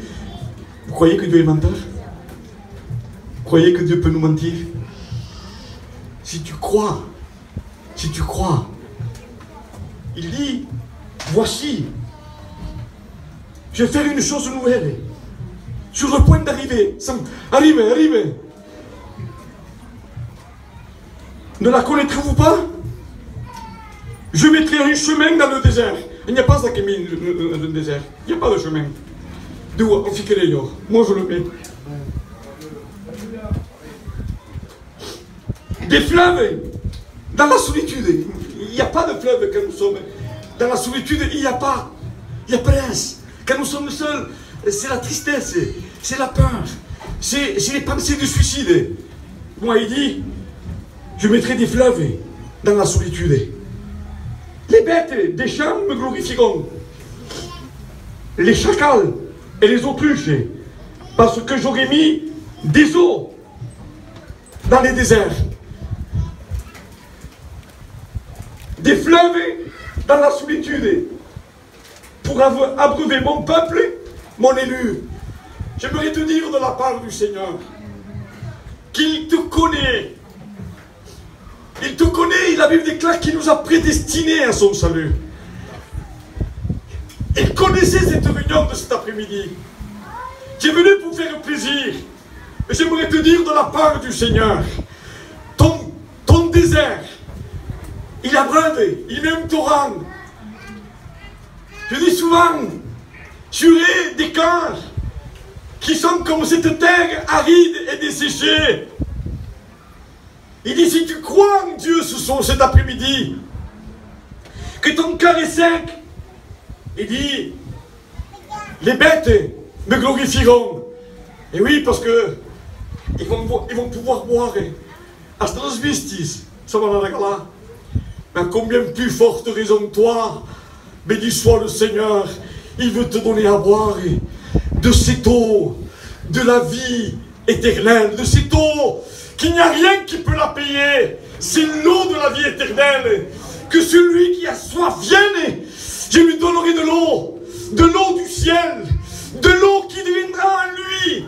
Vous croyez que Dieu est menteur? Vous croyez que Dieu peut nous mentir? Si tu crois, il dit, voici, je vais faire une chose nouvelle, sur le point d'arriver, arrivez. Ne la connaîtrez-vous pas? Je mettrai un chemin dans le désert. Il n'y a pas ça qui est mis dans le désert. Il n'y a pas de chemin. D'où on fait que moi je le mets. Des fleuves dans la solitude. Il n'y a pas de fleuve quand nous sommes dans la solitude. Il n'y a pas. Il y a presse. Quand nous sommes seuls, c'est la tristesse, c'est la peur, c'est les pensées de suicide. Moi, il dit, je mettrai des fleuves dans la solitude. Les bêtes des champs me glorifieront. Les chacals et les autruches Parce que j'aurais mis des eaux dans les déserts. Des fleuves dans la solitude. Pour abreuver mon peuple, mon élu. J'aimerais te dire de la part du Seigneur qu'il te connaît. Il te connaît, la Bible déclare qu'il nous a prédestinés à son salut. Il connaissait cette réunion de cet après-midi. Tu es venu pour faire plaisir. Mais j'aimerais te dire de la part du Seigneur, ton désert, il abreuve, il met un torrent. Je dis souvent, j'aurai des cœurs qui sont comme cette terre aride et desséchée. Il dit, si tu crois en Dieu cet après-midi, que ton cœur est sec, il dit, les bêtes me glorifieront. Et oui, parce que ils vont pouvoir boire à Strasvistis, ça va dans la gala. Mais combien plus forte raison que toi, béni soit le Seigneur, il veut te donner à boire de cette eau, de la vie éternelle, de cette eau qu'il n'y a rien qui peut la payer. C'est l'eau de la vie éternelle. Que celui qui a soif vienne, je lui donnerai de l'eau du ciel, de l'eau qui deviendra en lui.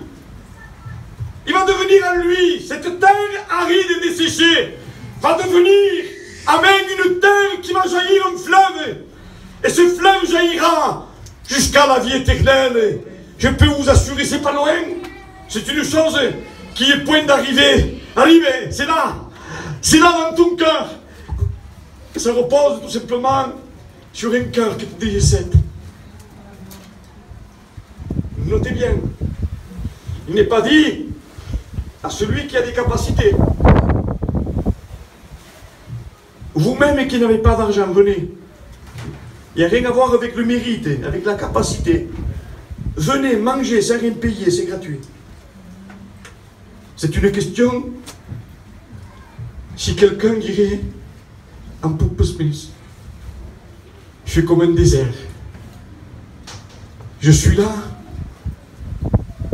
Il va devenir en lui, cette terre aride et desséchée, va devenir, amen, une terre qui va jaillir un fleuve. Et ce fleuve jaillira jusqu'à la vie éternelle. Je peux vous assurer, c'est pas loin. C'est une chose qui est point d'arriver. Arrivez, c'est là. C'est là dans ton cœur. Et ça repose tout simplement sur un cœur qui te décède. Notez bien, il n'est pas dit à celui qui a des capacités. Vous-même qui n'avez pas d'argent, venez. Il n'y a rien à voir avec le mérite, avec la capacité. Venez manger sans rien payer, c'est gratuit. C'est une question, si quelqu'un dirait en Pope Smith, je suis comme un désert. Je suis là,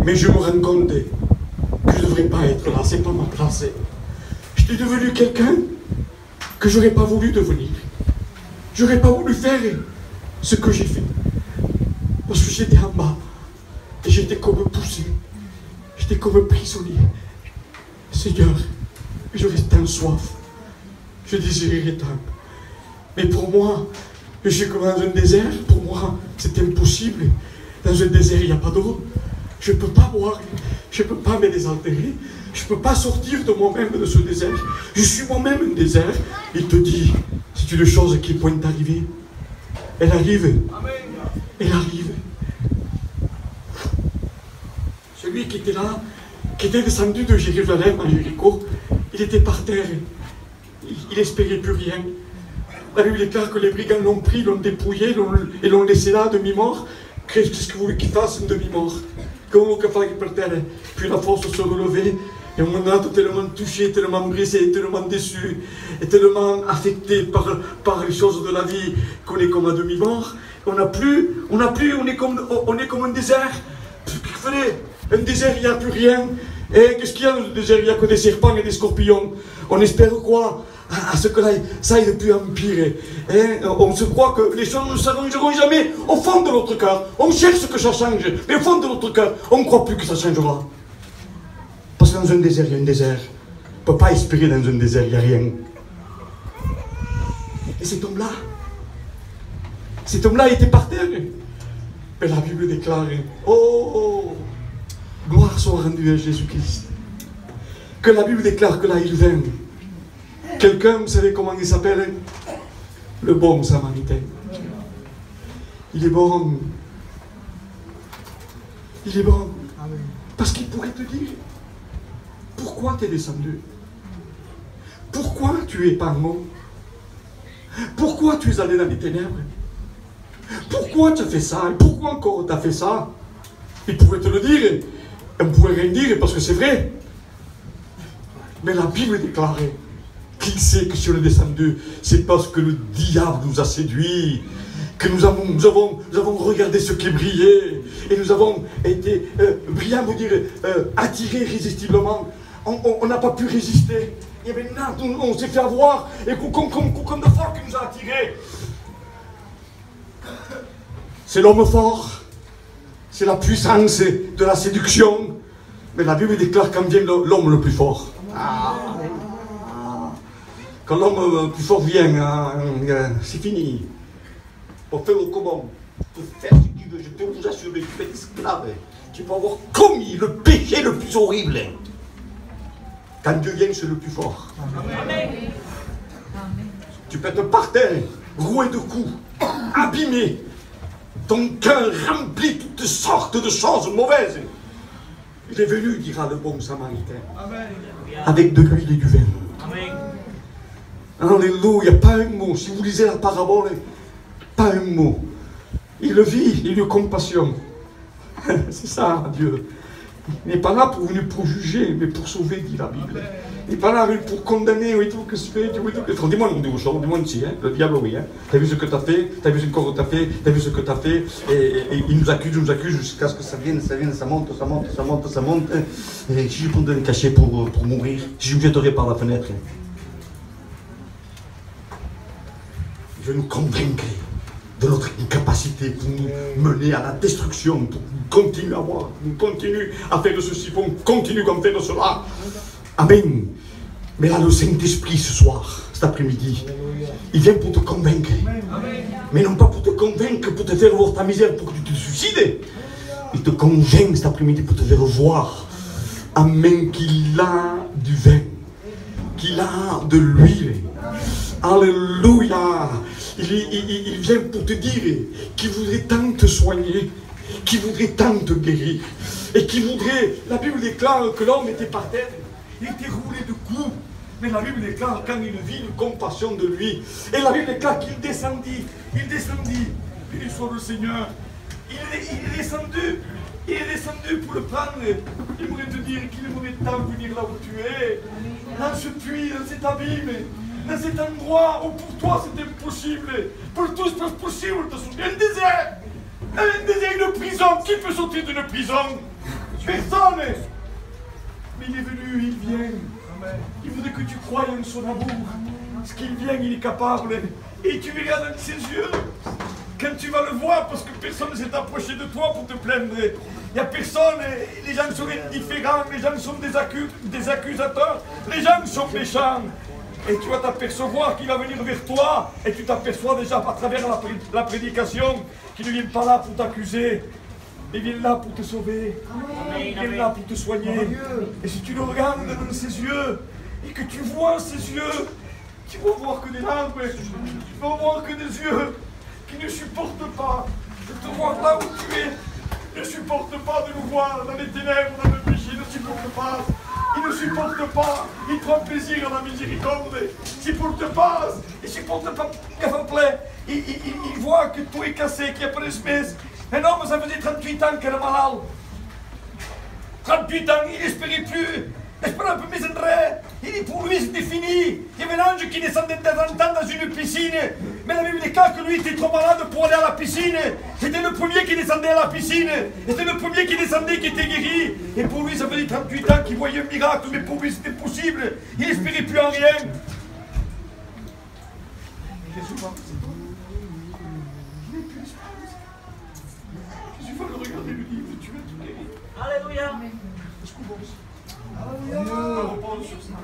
mais je me rends compte que je ne devrais pas être là, c'est pas ma place. Je suis devenu quelqu'un que je n'aurais pas voulu devenir. Je n'aurais pas voulu faire ce que j'ai fait. Parce que j'étais en bas. Et j'étais comme poussé. J'étais comme prisonnier. Seigneur, je restais en soif. Je désirais tant. Mais pour moi, je suis comme dans un désert. Pour moi, c'est impossible. Dans un désert, il n'y a pas d'eau. Je ne peux pas boire. Je ne peux pas me désaltérer. Je ne peux pas sortir de moi-même de ce désert. Je suis moi-même un désert. Il te dit, c'est une chose qui est point d'arrivée. Elle arrive. Elle arrive. Celui qui était là, qui était descendu de Jérusalem à Jéricho, il était par terre. Il n'espérait plus rien. La Bible déclare que les brigands l'ont pris, l'ont dépouillé et l'ont laissé là, demi-mort. Qu'est-ce que vous voulez qu'il fasse, une demi-mort? Comment on peut faire par terre? Puis la force se relever. Et on a tellement touché, tellement brisé, tellement déçu, et tellement affecté par les choses de la vie qu'on est comme à demi-mort. On est comme un désert. Qu'est-ce qu'il fallait? Un désert, il n'y a plus rien. Et qu'est-ce qu'il y a dans le désert? Il n'y a que des serpents et des scorpions. On espère quoi? À ce que là, ça aille de plus en pire. On se croit que les choses ne s'arrangeront jamais au fond de notre cœur. On cherche que ça change, mais au fond de notre cœur, on ne croit plus que ça changera. Parce que dans un désert, il y a un désert. On ne peut pas espérer dans un désert, il n'y a rien. Et cet homme-là était par terre. Mais la Bible déclare, oh, gloire soit rendue à Jésus-Christ. Que la Bible déclare que là, il vint. Quelqu'un, vous savez comment il s'appelle? Le bon Samaritain. Il est bon. Il est bon. Parce qu'il pourrait te dire, pourquoi tu es descendu? Pourquoi tu es pas mort? Pourquoi tu es allé dans les ténèbres? Pourquoi tu as fait ça? Et pourquoi encore tu as fait ça? Il pourrait te le dire. On ne pourrait rien dire parce que c'est vrai. Mais la Bible déclarait qu'il sait que si on est descendu, c'est parce que le diable nous a séduits, que nous avons regardé ce qui brillait, et nous avons été brillants, vous dire, attirés irrésistiblement. On n'a pas pu résister. Et maintenant, on s'est fait avoir, et comme de fort qui nous a attirés. C'est l'homme fort, c'est la puissance de la séduction, mais la Bible déclare quand vient l'homme le plus fort. Quand l'homme le plus fort vient, c'est fini. Pour faire comment? Pour faire ce que tu veux, je peux vous assurer, tu peux être esclave. Tu peux avoir commis le péché le plus horrible. Quand Dieu vient, c'est le plus fort. Amen. Tu peux être par terre, roué de coups, abîmé, ton cœur rempli de toutes sortes de choses mauvaises. Il est venu, dira le bon samaritain, avec de l'huile et du vin. Amen. Alléluia, pas un mot. Si vous lisez la parabole, pas un mot. Il le vit, il a eu compassion. C'est ça, Dieu. Il n'est pas là pour juger, mais pour sauver, dit la Bible. Il n'est pas là pour condamner, oui, tout que tu fais, dis-moi non, dis-moi ici, hein, le diable, oui, hein. T'as vu ce que t'as fait, t'as vu ce que t'as fait, t'as vu ce que t'as fait, et il nous accuse jusqu'à ce que ça vienne, ça monte. Et si je prends un cachet pour mourir, si je me jetterai par la fenêtre, je vais nous convaincre de notre incapacité pour nous mener à la destruction, pour continuer à voir, nous continuer à faire ceci, pour continuer à faire cela. Amen. Mais là, le Saint-Esprit ce soir, cet après-midi, il vient pour te convaincre. Mais non pas pour te convaincre, pour te faire voir ta misère, pour que tu te suicides. Il te convainc cet après-midi pour te faire voir. Amen, qu'il a du vin, qu'il a de l'huile. Alléluia. Il vient pour te dire qu'il voudrait tant te soigner, qu'il voudrait tant te guérir, et qu'il voudrait... La Bible déclare que l'homme était par terre, il était roulé de coups, mais la Bible déclare quand il vit une compassion de lui, et la Bible déclare qu'il descendit, béni soit le Seigneur, il est descendu pour le prendre. J'aimerais te dire qu'il aimerait tant venir là où tu es, dans ce puits, dans cet abîme, dans cet endroit où pour toi c'est impossible, pour tous c'est possible, te souviens, un désert, une prison. Qui peut sortir d'une prison? Personne. Mais il est venu, il vient. Il voudrait que tu croies en son amour. Ce qu'il vient, il est capable. Et tu verras dans ses yeux, quand tu vas le voir, parce que personne ne s'est approché de toi pour te plaindre. Il n'y a personne, les gens sont indifférents, les gens sont des accusateurs, les gens sont méchants. Et tu vas t'apercevoir qu'il va venir vers toi, et tu t'aperçois déjà à travers la prédication qu'il ne vient pas là pour t'accuser, mais il vient là pour te sauver, il vient là pour te soigner. Et si tu le regardes dans ses yeux, et que tu vois ses yeux, tu vas voir que des larmes, tu vas voir que des yeux qui ne supportent pas de te voir là où tu es, ne supportent pas de nous voir dans les ténèbres, dans le péché, ne supportent pas. Il ne supporte pas, il prend plaisir à la miséricorde, il supporte pas, il supporte pas, il voit que tout est cassé, qu'il n'y a pas d'espèce. Un homme, ça faisait 38 ans qu'elle est malade. 38 ans, il n'espérait plus, espérait un peu mes endroits. Il dit pour lui c'était fini. Il y avait un ange qui descendait de temps en temps dans une piscine. Mais la Bible déclare que lui était trop malade pour aller à la piscine. C'était le premier qui descendait à la piscine. C'était le premier qui descendait qui était guéri. Et pour lui ça faisait 38 ans qu'il voyait un miracle. Mais pour lui c'était possible. Il n'espérait plus en rien. Jésus va le regarder et lui dire tu vas tout guérir. Alléluia. Est-ce qu'on pense? Alléluia. Repose sur ça.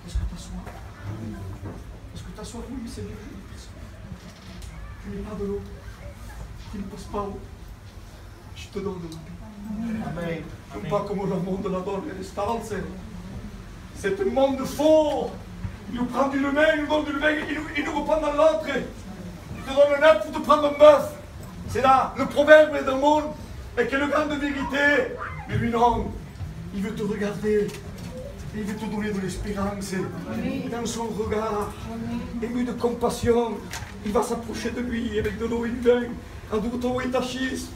Est-ce que t'assois? Est-ce que t'assois? Oui, c'est bien. Tu n'es pas de l'eau. Tu ne passes pas l'eau. Je te donne de l'eau. Amen. Non pas comme le monde la donne, elle est stance. C'est un monde fort. Il nous prend d'une main, il nous donne d'une main, il nous reprend dans l'autre. Il te donne un œuf pour te prendre un bœuf. C'est là, le proverbe est d'un monde, et quelle grande vérité. Mais lui non, il veut te regarder, il veut te donner de l'espérance. Dans son regard, ému de compassion, il va s'approcher de lui avec de l'eau et du vin, en douto et tachis,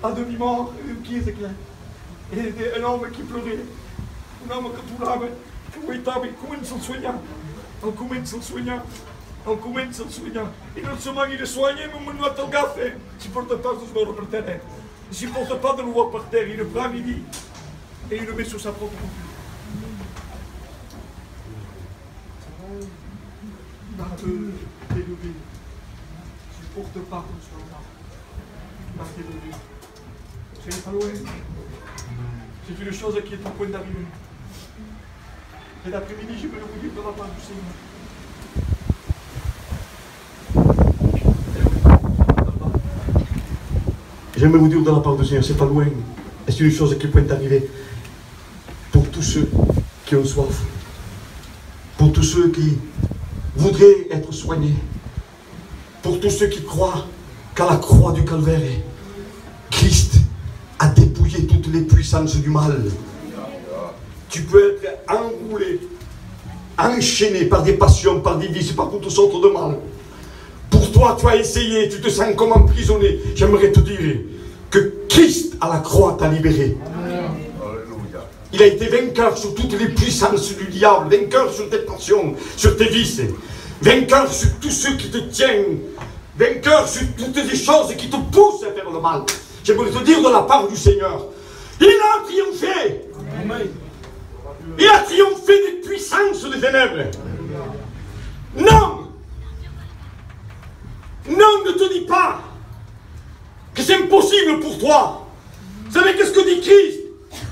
à demi-mort, qui est clair. Et un homme qui pleurait, un homme que tout l'âme, comment il s'en soignait, comment il s'en soignait. non comincia il sogno, e non so mai il sogno, non mi ha il caffè, si porta pas de se per terre, si porta pas de le voir par terre, il le prend midi, et il le met sur sa propre computer. T'es levé, supporte pas comme ça, parce que t'es levé. C'est pas loin. C'est une chose qui est au point d'arriver. Et l'après-midi, je peux vous dire de la part du Seigneur. J'aimerais vous dire de la part du Seigneur, c'est pas loin. Et c'est une chose qui est au point d'arriver. Pour tous ceux qui ont soif, pour tous ceux qui voudraient être soignés, pour tous ceux qui croient qu'à la croix du Calvaire, Christ a dépouillé toutes les puissances du mal. Tu peux être enroulé, enchaîné par des passions, par des vices, par toutes sortes de mal. Pour toi, tu as essayé, tu te sens comme emprisonné. J'aimerais te dire que Christ à la croix t'a libéré. Il a été vainqueur sur toutes les puissances du diable, vainqueur sur tes passions, sur tes vices, vainqueur sur tous ceux qui te tiennent, vainqueur sur toutes les choses qui te poussent à faire le mal. J'aimerais te dire de la part du Seigneur, il a triomphé. Il a triomphé des puissances des ténèbres. Non. Non, ne te dis pas que c'est impossible pour toi. Vous savez qu'est-ce que dit Christ?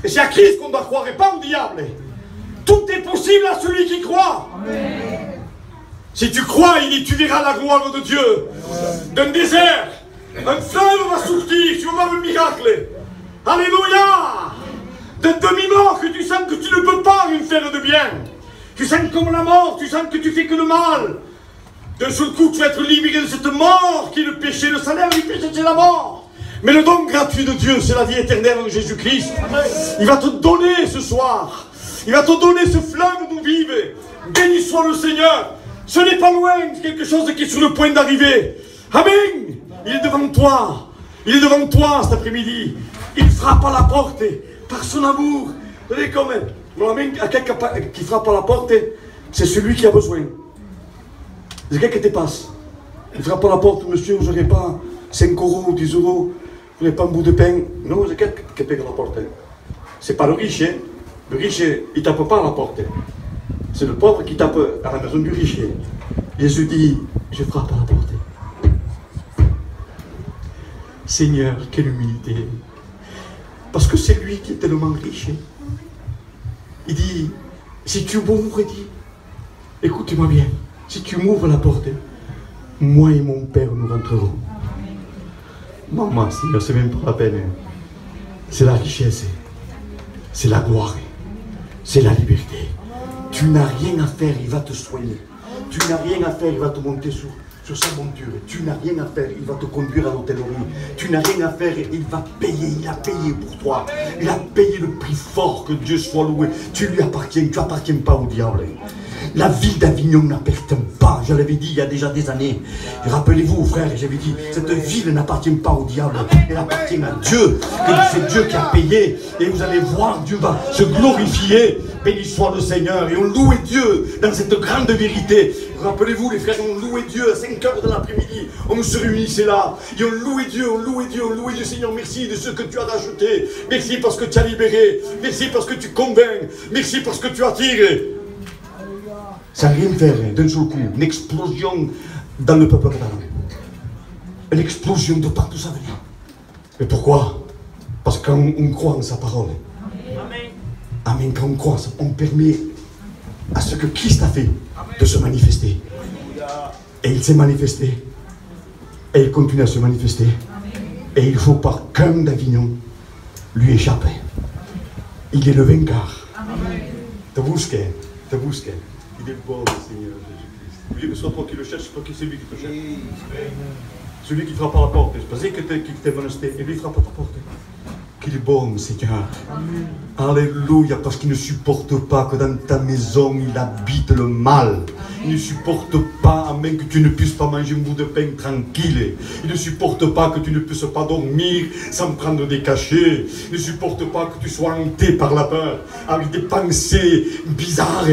Et c'est à Christ qu'on doit croire et pas au diable. Tout est possible à celui qui croit. Amen. Si tu crois, il dit, tu verras la gloire de Dieu. D'un désert, un fleuve va sortir, tu vas voir le miracle. Alléluia. D'un demi-mort que tu sens que tu ne peux pas lui faire de bien. Tu sens comme la mort, tu sens que tu fais que le mal. D'un seul coup, tu vas être libéré de cette mort qui est le péché. Le salaire du péché, c'est la mort. Mais le don gratuit de Dieu, c'est la vie éternelle en Jésus-Christ. Il va te donner ce soir. Il va te donner ce fleuve d'eau vive. Béni soit le Seigneur. Ce n'est pas loin, c'est quelque chose qui est sur le point d'arriver. Amen. Il est devant toi. Il est devant toi cet après-midi. Il frappe à la porte par son amour. Vous savez comme à quelqu'un qui frappe à la porte, c'est celui qui a besoin. C'est quelqu'un qui te passe. Il frappe à la porte, monsieur, vous n'aurez pas 5 euros ou 10 euros. Vous n'avez pas un bout de pain. Non, c'est quelqu'un qui paye à la porte. C'est pas le riche. Hein. Le riche, il ne tape pas à la porte. C'est le pauvre qui tape à la maison du riche. Jésus dit, je frappe à la porte. Seigneur, quelle humilité. Parce que c'est lui qui est tellement riche. Il dit, si tu m'ouvres, il dit, écoute-moi bien, si tu m'ouvres la porte, moi et mon Père, nous rentrerons. Maman, Seigneur, c'est même pas la peine. C'est la richesse, c'est la gloire, c'est la liberté. Tu n'as rien à faire, il va te soigner. Tu n'as rien à faire, il va te monter sur sa monture. Tu n'as rien à faire, il va te conduire à l'hôtellerie. Tu n'as rien à faire, il va payer. Il a payé pour toi. Il a payé le prix fort, que Dieu soit loué. Tu lui appartiens, tu n'appartiens pas au diable. La ville d'Avignon n'appartient pas, je l'avais dit il y a déjà des années. Rappelez-vous, frère, j'avais dit, cette ville n'appartient pas au diable, elle appartient à Dieu. C'est Dieu qui a payé, et vous allez voir, Dieu va se glorifier. Béni soit le Seigneur, et on louait Dieu dans cette grande vérité. Rappelez-vous, les frères, on louait Dieu à 5 h de l'après-midi, on se réunissait là, et on louait Dieu, on louait Dieu, on louait Dieu. Seigneur, merci de ce que tu as racheté, merci parce que tu as libéré, merci parce que tu convaincs, merci parce que tu attires. Sans rien faire, d'un seul coup, une explosion dans le peuple catalan. Une explosion de partout ça venir. Mais pourquoi? Parce qu'on croit en sa parole. Amen. Amen. Quand on croit, on permet à ce que Christ a fait de se manifester. Et il s'est manifesté. Et il continue à se manifester. Et il ne faut pas qu'un d'Avignon lui échappe. Il est le vainqueur. Te busque. Il est bon, Seigneur Jésus-Christ. Vous voulez que ce soit toi qui le cherche, c'est toi qui c'est lui qui te cherche. Celui qui frappe à la porte. Je pensais qu'il t'est menacé, et lui il frappe à ta porte. qu'il est bon, Seigneur. Alléluia, parce qu'il ne supporte pas que dans ta maison, il habite le mal. Il ne supporte pas, amen, que tu ne puisses pas manger un bout de pain tranquille. Il ne supporte pas que tu ne puisses pas dormir sans prendre des cachets. Il ne supporte pas que tu sois hanté par la peur, avec des pensées bizarres.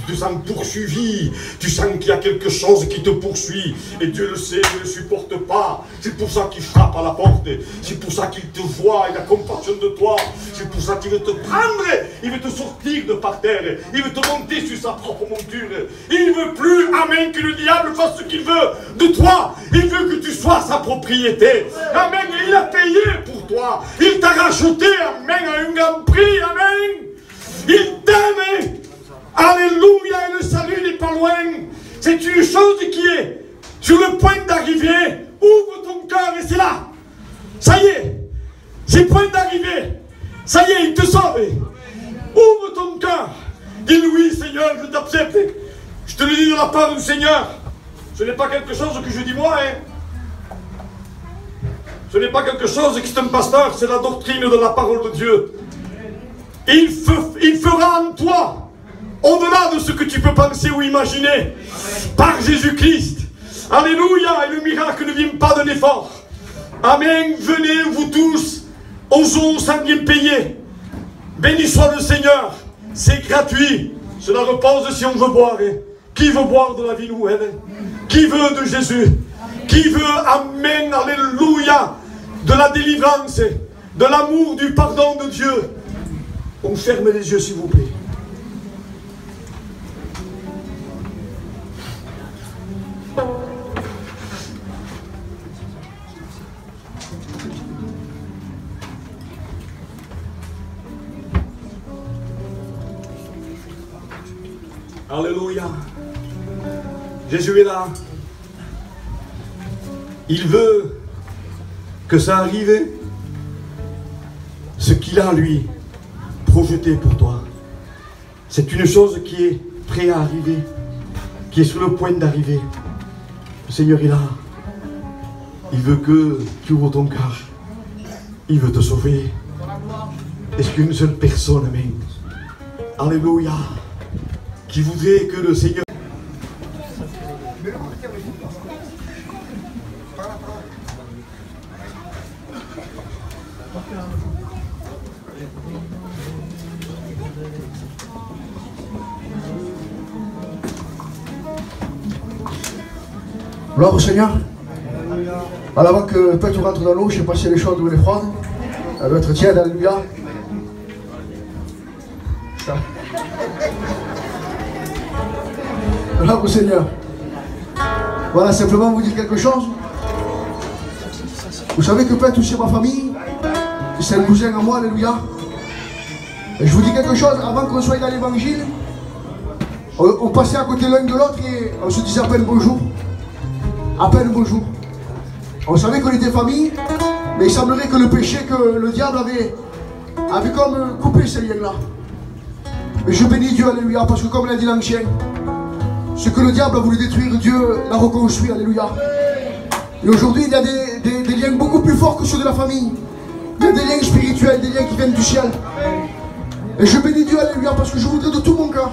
Tu te sens poursuivi, tu sens qu'il y a quelque chose qui te poursuit, et Dieu le sait, il ne le supporte pas. C'est pour ça qu'il frappe à la porte, c'est pour ça qu'il te voit, il a compassion de toi, c'est pour ça qu'il veut te prendre, il veut te sortir de par terre, il veut te monter sur sa propre monture. Il ne veut plus, amen, que le diable fasse ce qu'il veut de toi. Il veut que tu sois sa propriété, amen, et il a payé pour toi, il t'a racheté, amen, à un grand prix, amen. Il t'aime. Alléluia, et le salut n'est pas loin. C'est une chose qui est sur le point d'arriver. Ouvre ton cœur et c'est là. Ça y est, c'est le point d'arriver. Ça y est, il te sauve. Ouvre ton cœur. Dis-lui, oui, Seigneur, je t'accepte. Je te le dis de la part du Seigneur. Ce n'est pas quelque chose que je dis moi. Ce n'est pas quelque chose qui est un pasteur, c'est la doctrine de la parole de Dieu. Il fera en toi au-delà de ce que tu peux penser ou imaginer, par Jésus-Christ. Alléluia, et le miracle ne vient pas d'un effort. Amen, venez vous tous, aux eaux sans rien payer. Béni soit le Seigneur, c'est gratuit. Cela repose si on veut boire. Qui veut boire de la vie nouvelle? Qui veut de Jésus? Qui veut, amen, alléluia, de la délivrance, de l'amour, du pardon de Dieu? On ferme les yeux s'il vous plaît. Alléluia. Jésus est là. Il veut que ça arrive, ce qu'il a, lui, projeté pour toi. C'est une chose qui est prête à arriver, qui est sur le point d'arriver. Le Seigneur est là. Il veut que tu ouvres ton cœur. Il veut te sauver. Est-ce qu'une seule personne, amen, alléluia, qui voudrait que le Seigneur... Gloire au Seigneur. Alors avant que le peuple rentre dans l'eau, je ne sais pas si elle est chaude ou elle est froide. Elle doit être tiède, alléluia. Gloire au Seigneur. Voilà, simplement vous dire quelque chose. Vous savez que peut toucher ma famille, c'est un cousin à moi, alléluia. Et je vous dis quelque chose, avant qu'on soit dans l'évangile, on passait à côté l'un de l'autre et on se disait à peine bonjour. À peine bonjour. On savait qu'on était famille, mais il semblerait que le péché, que le diable avait comme coupé ces liens-là. Mais je bénis Dieu, alléluia, parce que comme l'a dit l'ancien, ce que le diable a voulu détruire, Dieu l'a reconstruit, alléluia. Et aujourd'hui, il y a des liens beaucoup plus forts que ceux de la famille. Il y a des liens spirituels, des liens qui viennent du ciel. Et je bénis Dieu, alléluia, parce que je voudrais de tout mon cœur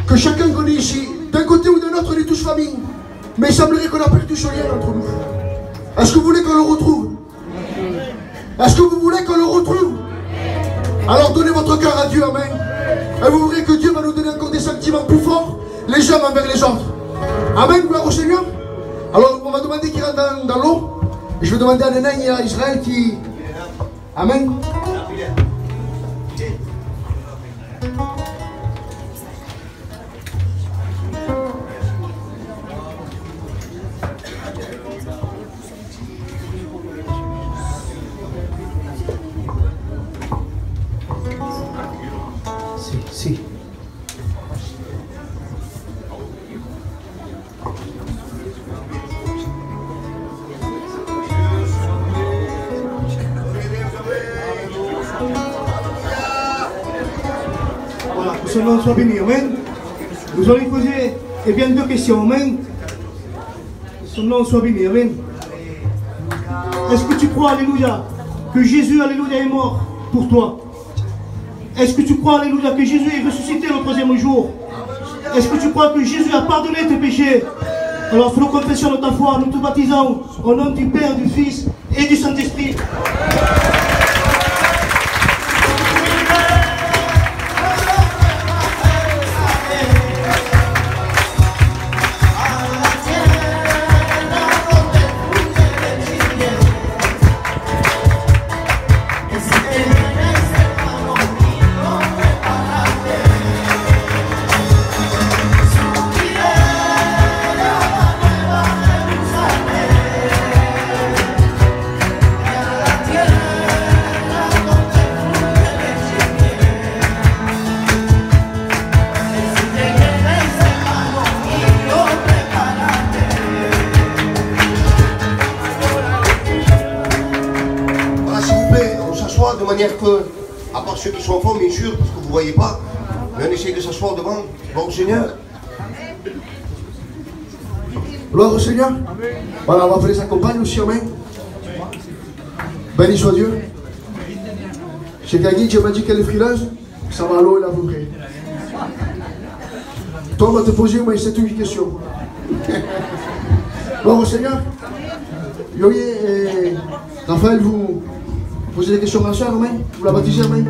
que chacun qu'on est ici, d'un côté ou d'un autre, on est tous famille. Mais il semblerait qu'on a perdu ce lien entre nous. Est-ce que vous voulez qu'on le retrouve? Est-ce que vous voulez qu'on le retrouve? Alors donnez votre cœur à Dieu, amen. Et vous verrez que Dieu va nous donner encore des sentiments plus forts, les uns envers les autres. Amen, gloire au Seigneur. Alors on va demander qu'il rentre dans l'eau. Et je vais demander à Nénin et à Israël qui... Amen. Si. Voilà, que son nom soit béni, amen. Vous allez poser bien deux questions, amen. Que son nom soit béni, amen. Est-ce que tu crois, alléluia, que Jésus, alléluia, est mort pour toi? Est-ce que tu crois, alléluia, que Jésus est ressuscité le troisième jour? Est-ce que tu crois que Jésus a pardonné tes péchés? Alors, sous la confession de ta foi, nous te baptisons au nom du Père, du Fils et du Saint-Esprit. De manière que, à part ceux qui sont enfants, bien sûr, parce que vous ne voyez pas, mais on essaye de s'asseoir devant. Bon, Seigneur. Gloire au Seigneur. Voilà, on va appeler sa compagne aussi, amen. Béni soit Dieu. J'ai gagné, Dieu m'a dit qu'elle est frileuse, ça va à l'eau et à peu près. Toi, on va te poser au moins 7 ou 8 questions. Gloire au Seigneur. Yoye et Raphaël, vous posez des questions à la soeur, amen. Vous la baptisez, amen.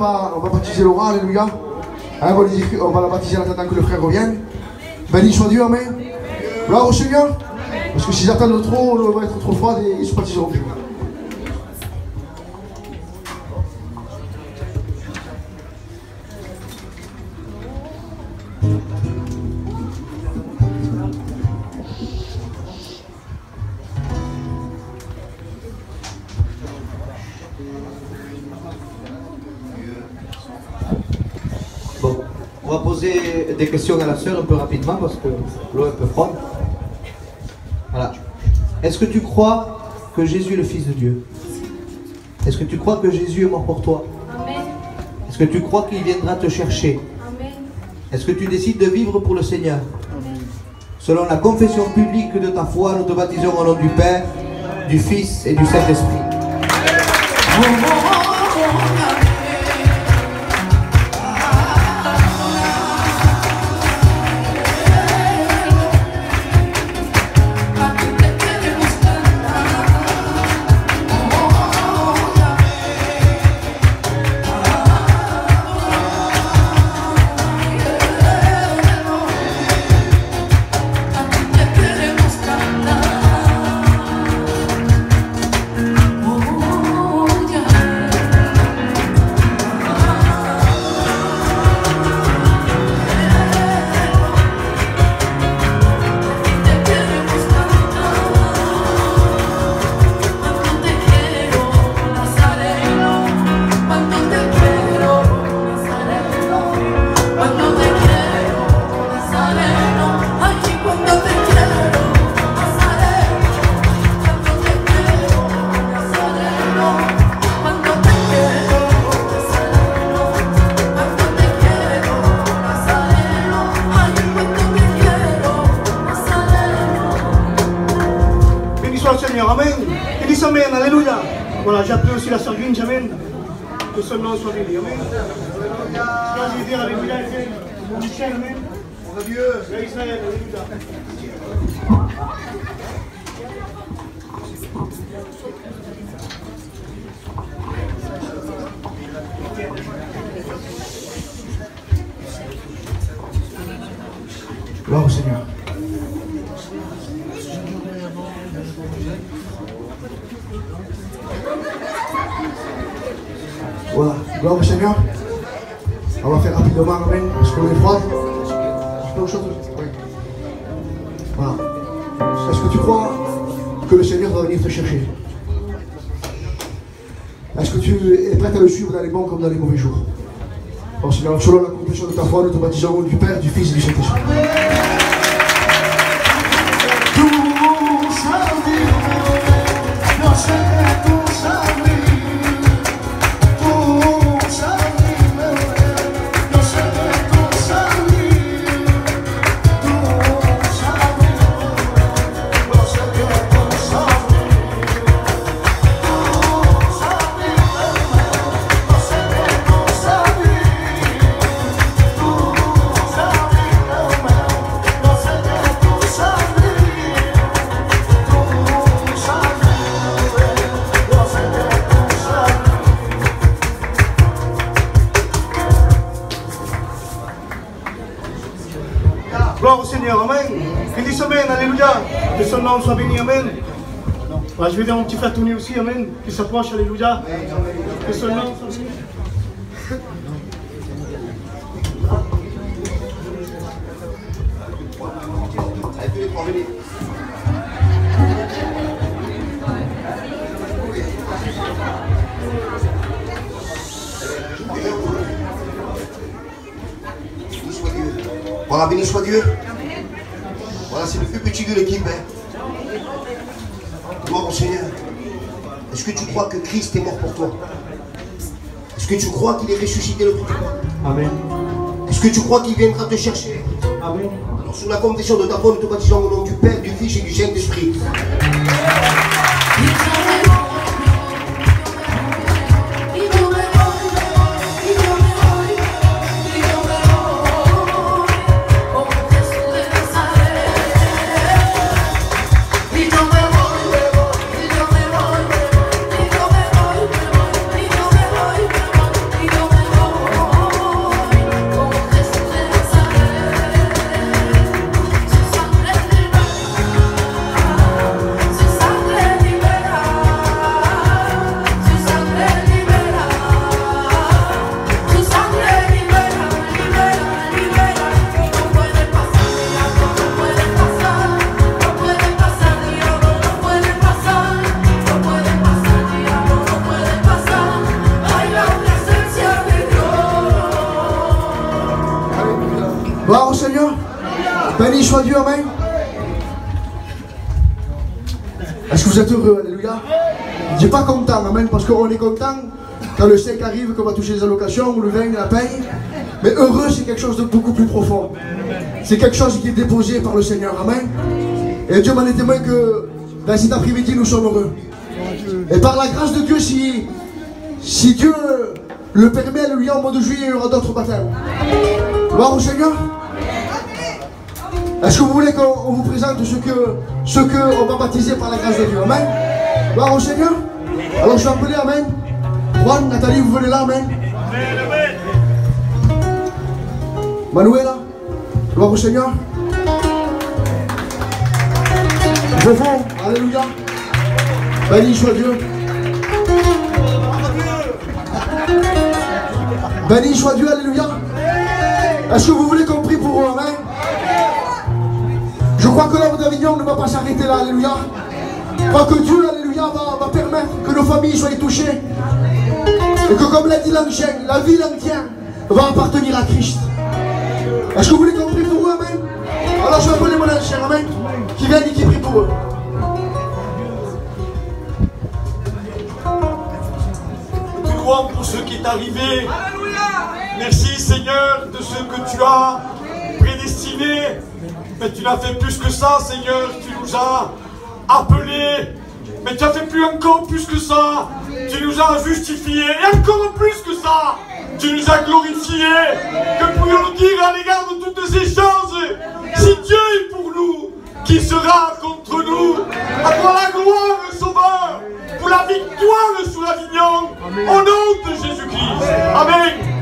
On va baptiser Laura, alléluia. Hein, on va la baptiser en attendant que le frère revienne. Béni soit Dieu, amen. Gloire au Seigneur. Parce que s'ils attendent trop, l'eau va être trop froide et ils ne se baptiseront plus. va poser des questions à la sœur un peu rapidement parce que l'eau est un peu froide. Voilà. Est-ce que tu crois que Jésus est le Fils de Dieu? Est-ce que tu crois que Jésus est mort pour toi? Amen. Est-ce que tu crois qu'il viendra te chercher? Amen. Est-ce que tu décides de vivre pour le Seigneur? Amen. Selon la confession publique de ta foi, nous te baptisons au nom du Père, du Fils et du Saint-Esprit. Seigneur, amen. Il dit amen, alléluia. Voilà, j'appelle aussi la sœur Grinch, amen. Que son nom soit béni, amen. Je vais dire alléluia, mon Michel, amen. Mon Dieu. Israël, alléluia. Gloire au Seigneur. Voilà, gloire au Seigneur. On va faire rapidement, amen, parce qu'on est froid. Oui. Voilà. Est-ce que tu crois que le Seigneur va venir te chercher? Est-ce que tu es prêt à le suivre dans les bons comme dans les mauvais jours? Alors, Seigneur, selon la confession de ta foi, nous te baptisons au nom du Père, du Fils et du Saint-Esprit. Gloire au Seigneur, amen. Il dit amen, alléluia. Que son nom soit béni, amen. Voilà, je vais dire mon petit frère Tony aussi, amen. Qui s'approche, alléluia. Que son nom soit béni. Allez, tous les trois, venez. Voilà, béni soit Dieu. Voilà, c'est le plus petit de l'équipe. Hein. Gloire au Seigneur. Est-ce que tu crois que Christ est mort pour toi? Est-ce que tu crois qu'il est ressuscité le troisième? Amen. Est-ce que tu crois qu'il viendra te chercher? Amen. Alors, sous la confession de ta foi, nous te baptisons au nom du Père, du Fils et du Saint-Esprit. C'est ça. Gloire au Seigneur. Béni soit Dieu, amen. Est-ce que vous êtes heureux, alléluia? Je dis pas content, amen, parce qu'on est content quand le chèque arrive, qu'on va toucher les allocations, ou le vin, la paye. Mais heureux, c'est quelque chose de beaucoup plus profond. C'est quelque chose qui est déposé par le Seigneur, amen. Et Dieu m'en est témoin que dans cet après-midi, nous sommes heureux. Et par la grâce de Dieu, si Dieu le permet, alléluia, au mois de juillet, il y aura d'autres baptêmes. Gloire au Seigneur. Est-ce que vous voulez qu'on vous présente ceux qu'on va baptiser par la grâce de Dieu? Amen. Gloire au Seigneur. Alors je vais appeler, amen. Juan, Nathalie, vous venez là, amen. Manuela, gloire au Seigneur. Jovo, alléluia. Béni soit Dieu. Béni soit Dieu, alléluia. Est-ce que vous voulez qu'on prie pour eux, amen? Je crois que l'œuvre d'Avignon ne va pas s'arrêter là, alléluia. Je crois que Dieu, alléluia, va permettre que nos familles soient touchées. Et que comme l'a dit l'Angèle, la ville entière va appartenir à Christ. Est-ce que vous voulez qu'on prie pour eux, amen? Alors je vais appeler mon Angèle, amen, qui vient et qui prie pour eux. Tout loin pour ce qui est arrivé. Merci Seigneur de ce que tu as prédestiné. Mais tu n'as fait plus que ça, Seigneur. Tu nous as appelés. Mais tu as fait encore plus que ça. Tu nous as justifiés. Et encore plus que ça. Tu nous as glorifiés. Que pourrions-nous dire à l'égard de toutes ces choses? Si Dieu est pour nous, qui sera contre nous? À toi la gloire, le Sauveur. Pour la victoire sur Avignon. Au nom de Jésus-Christ. Amen.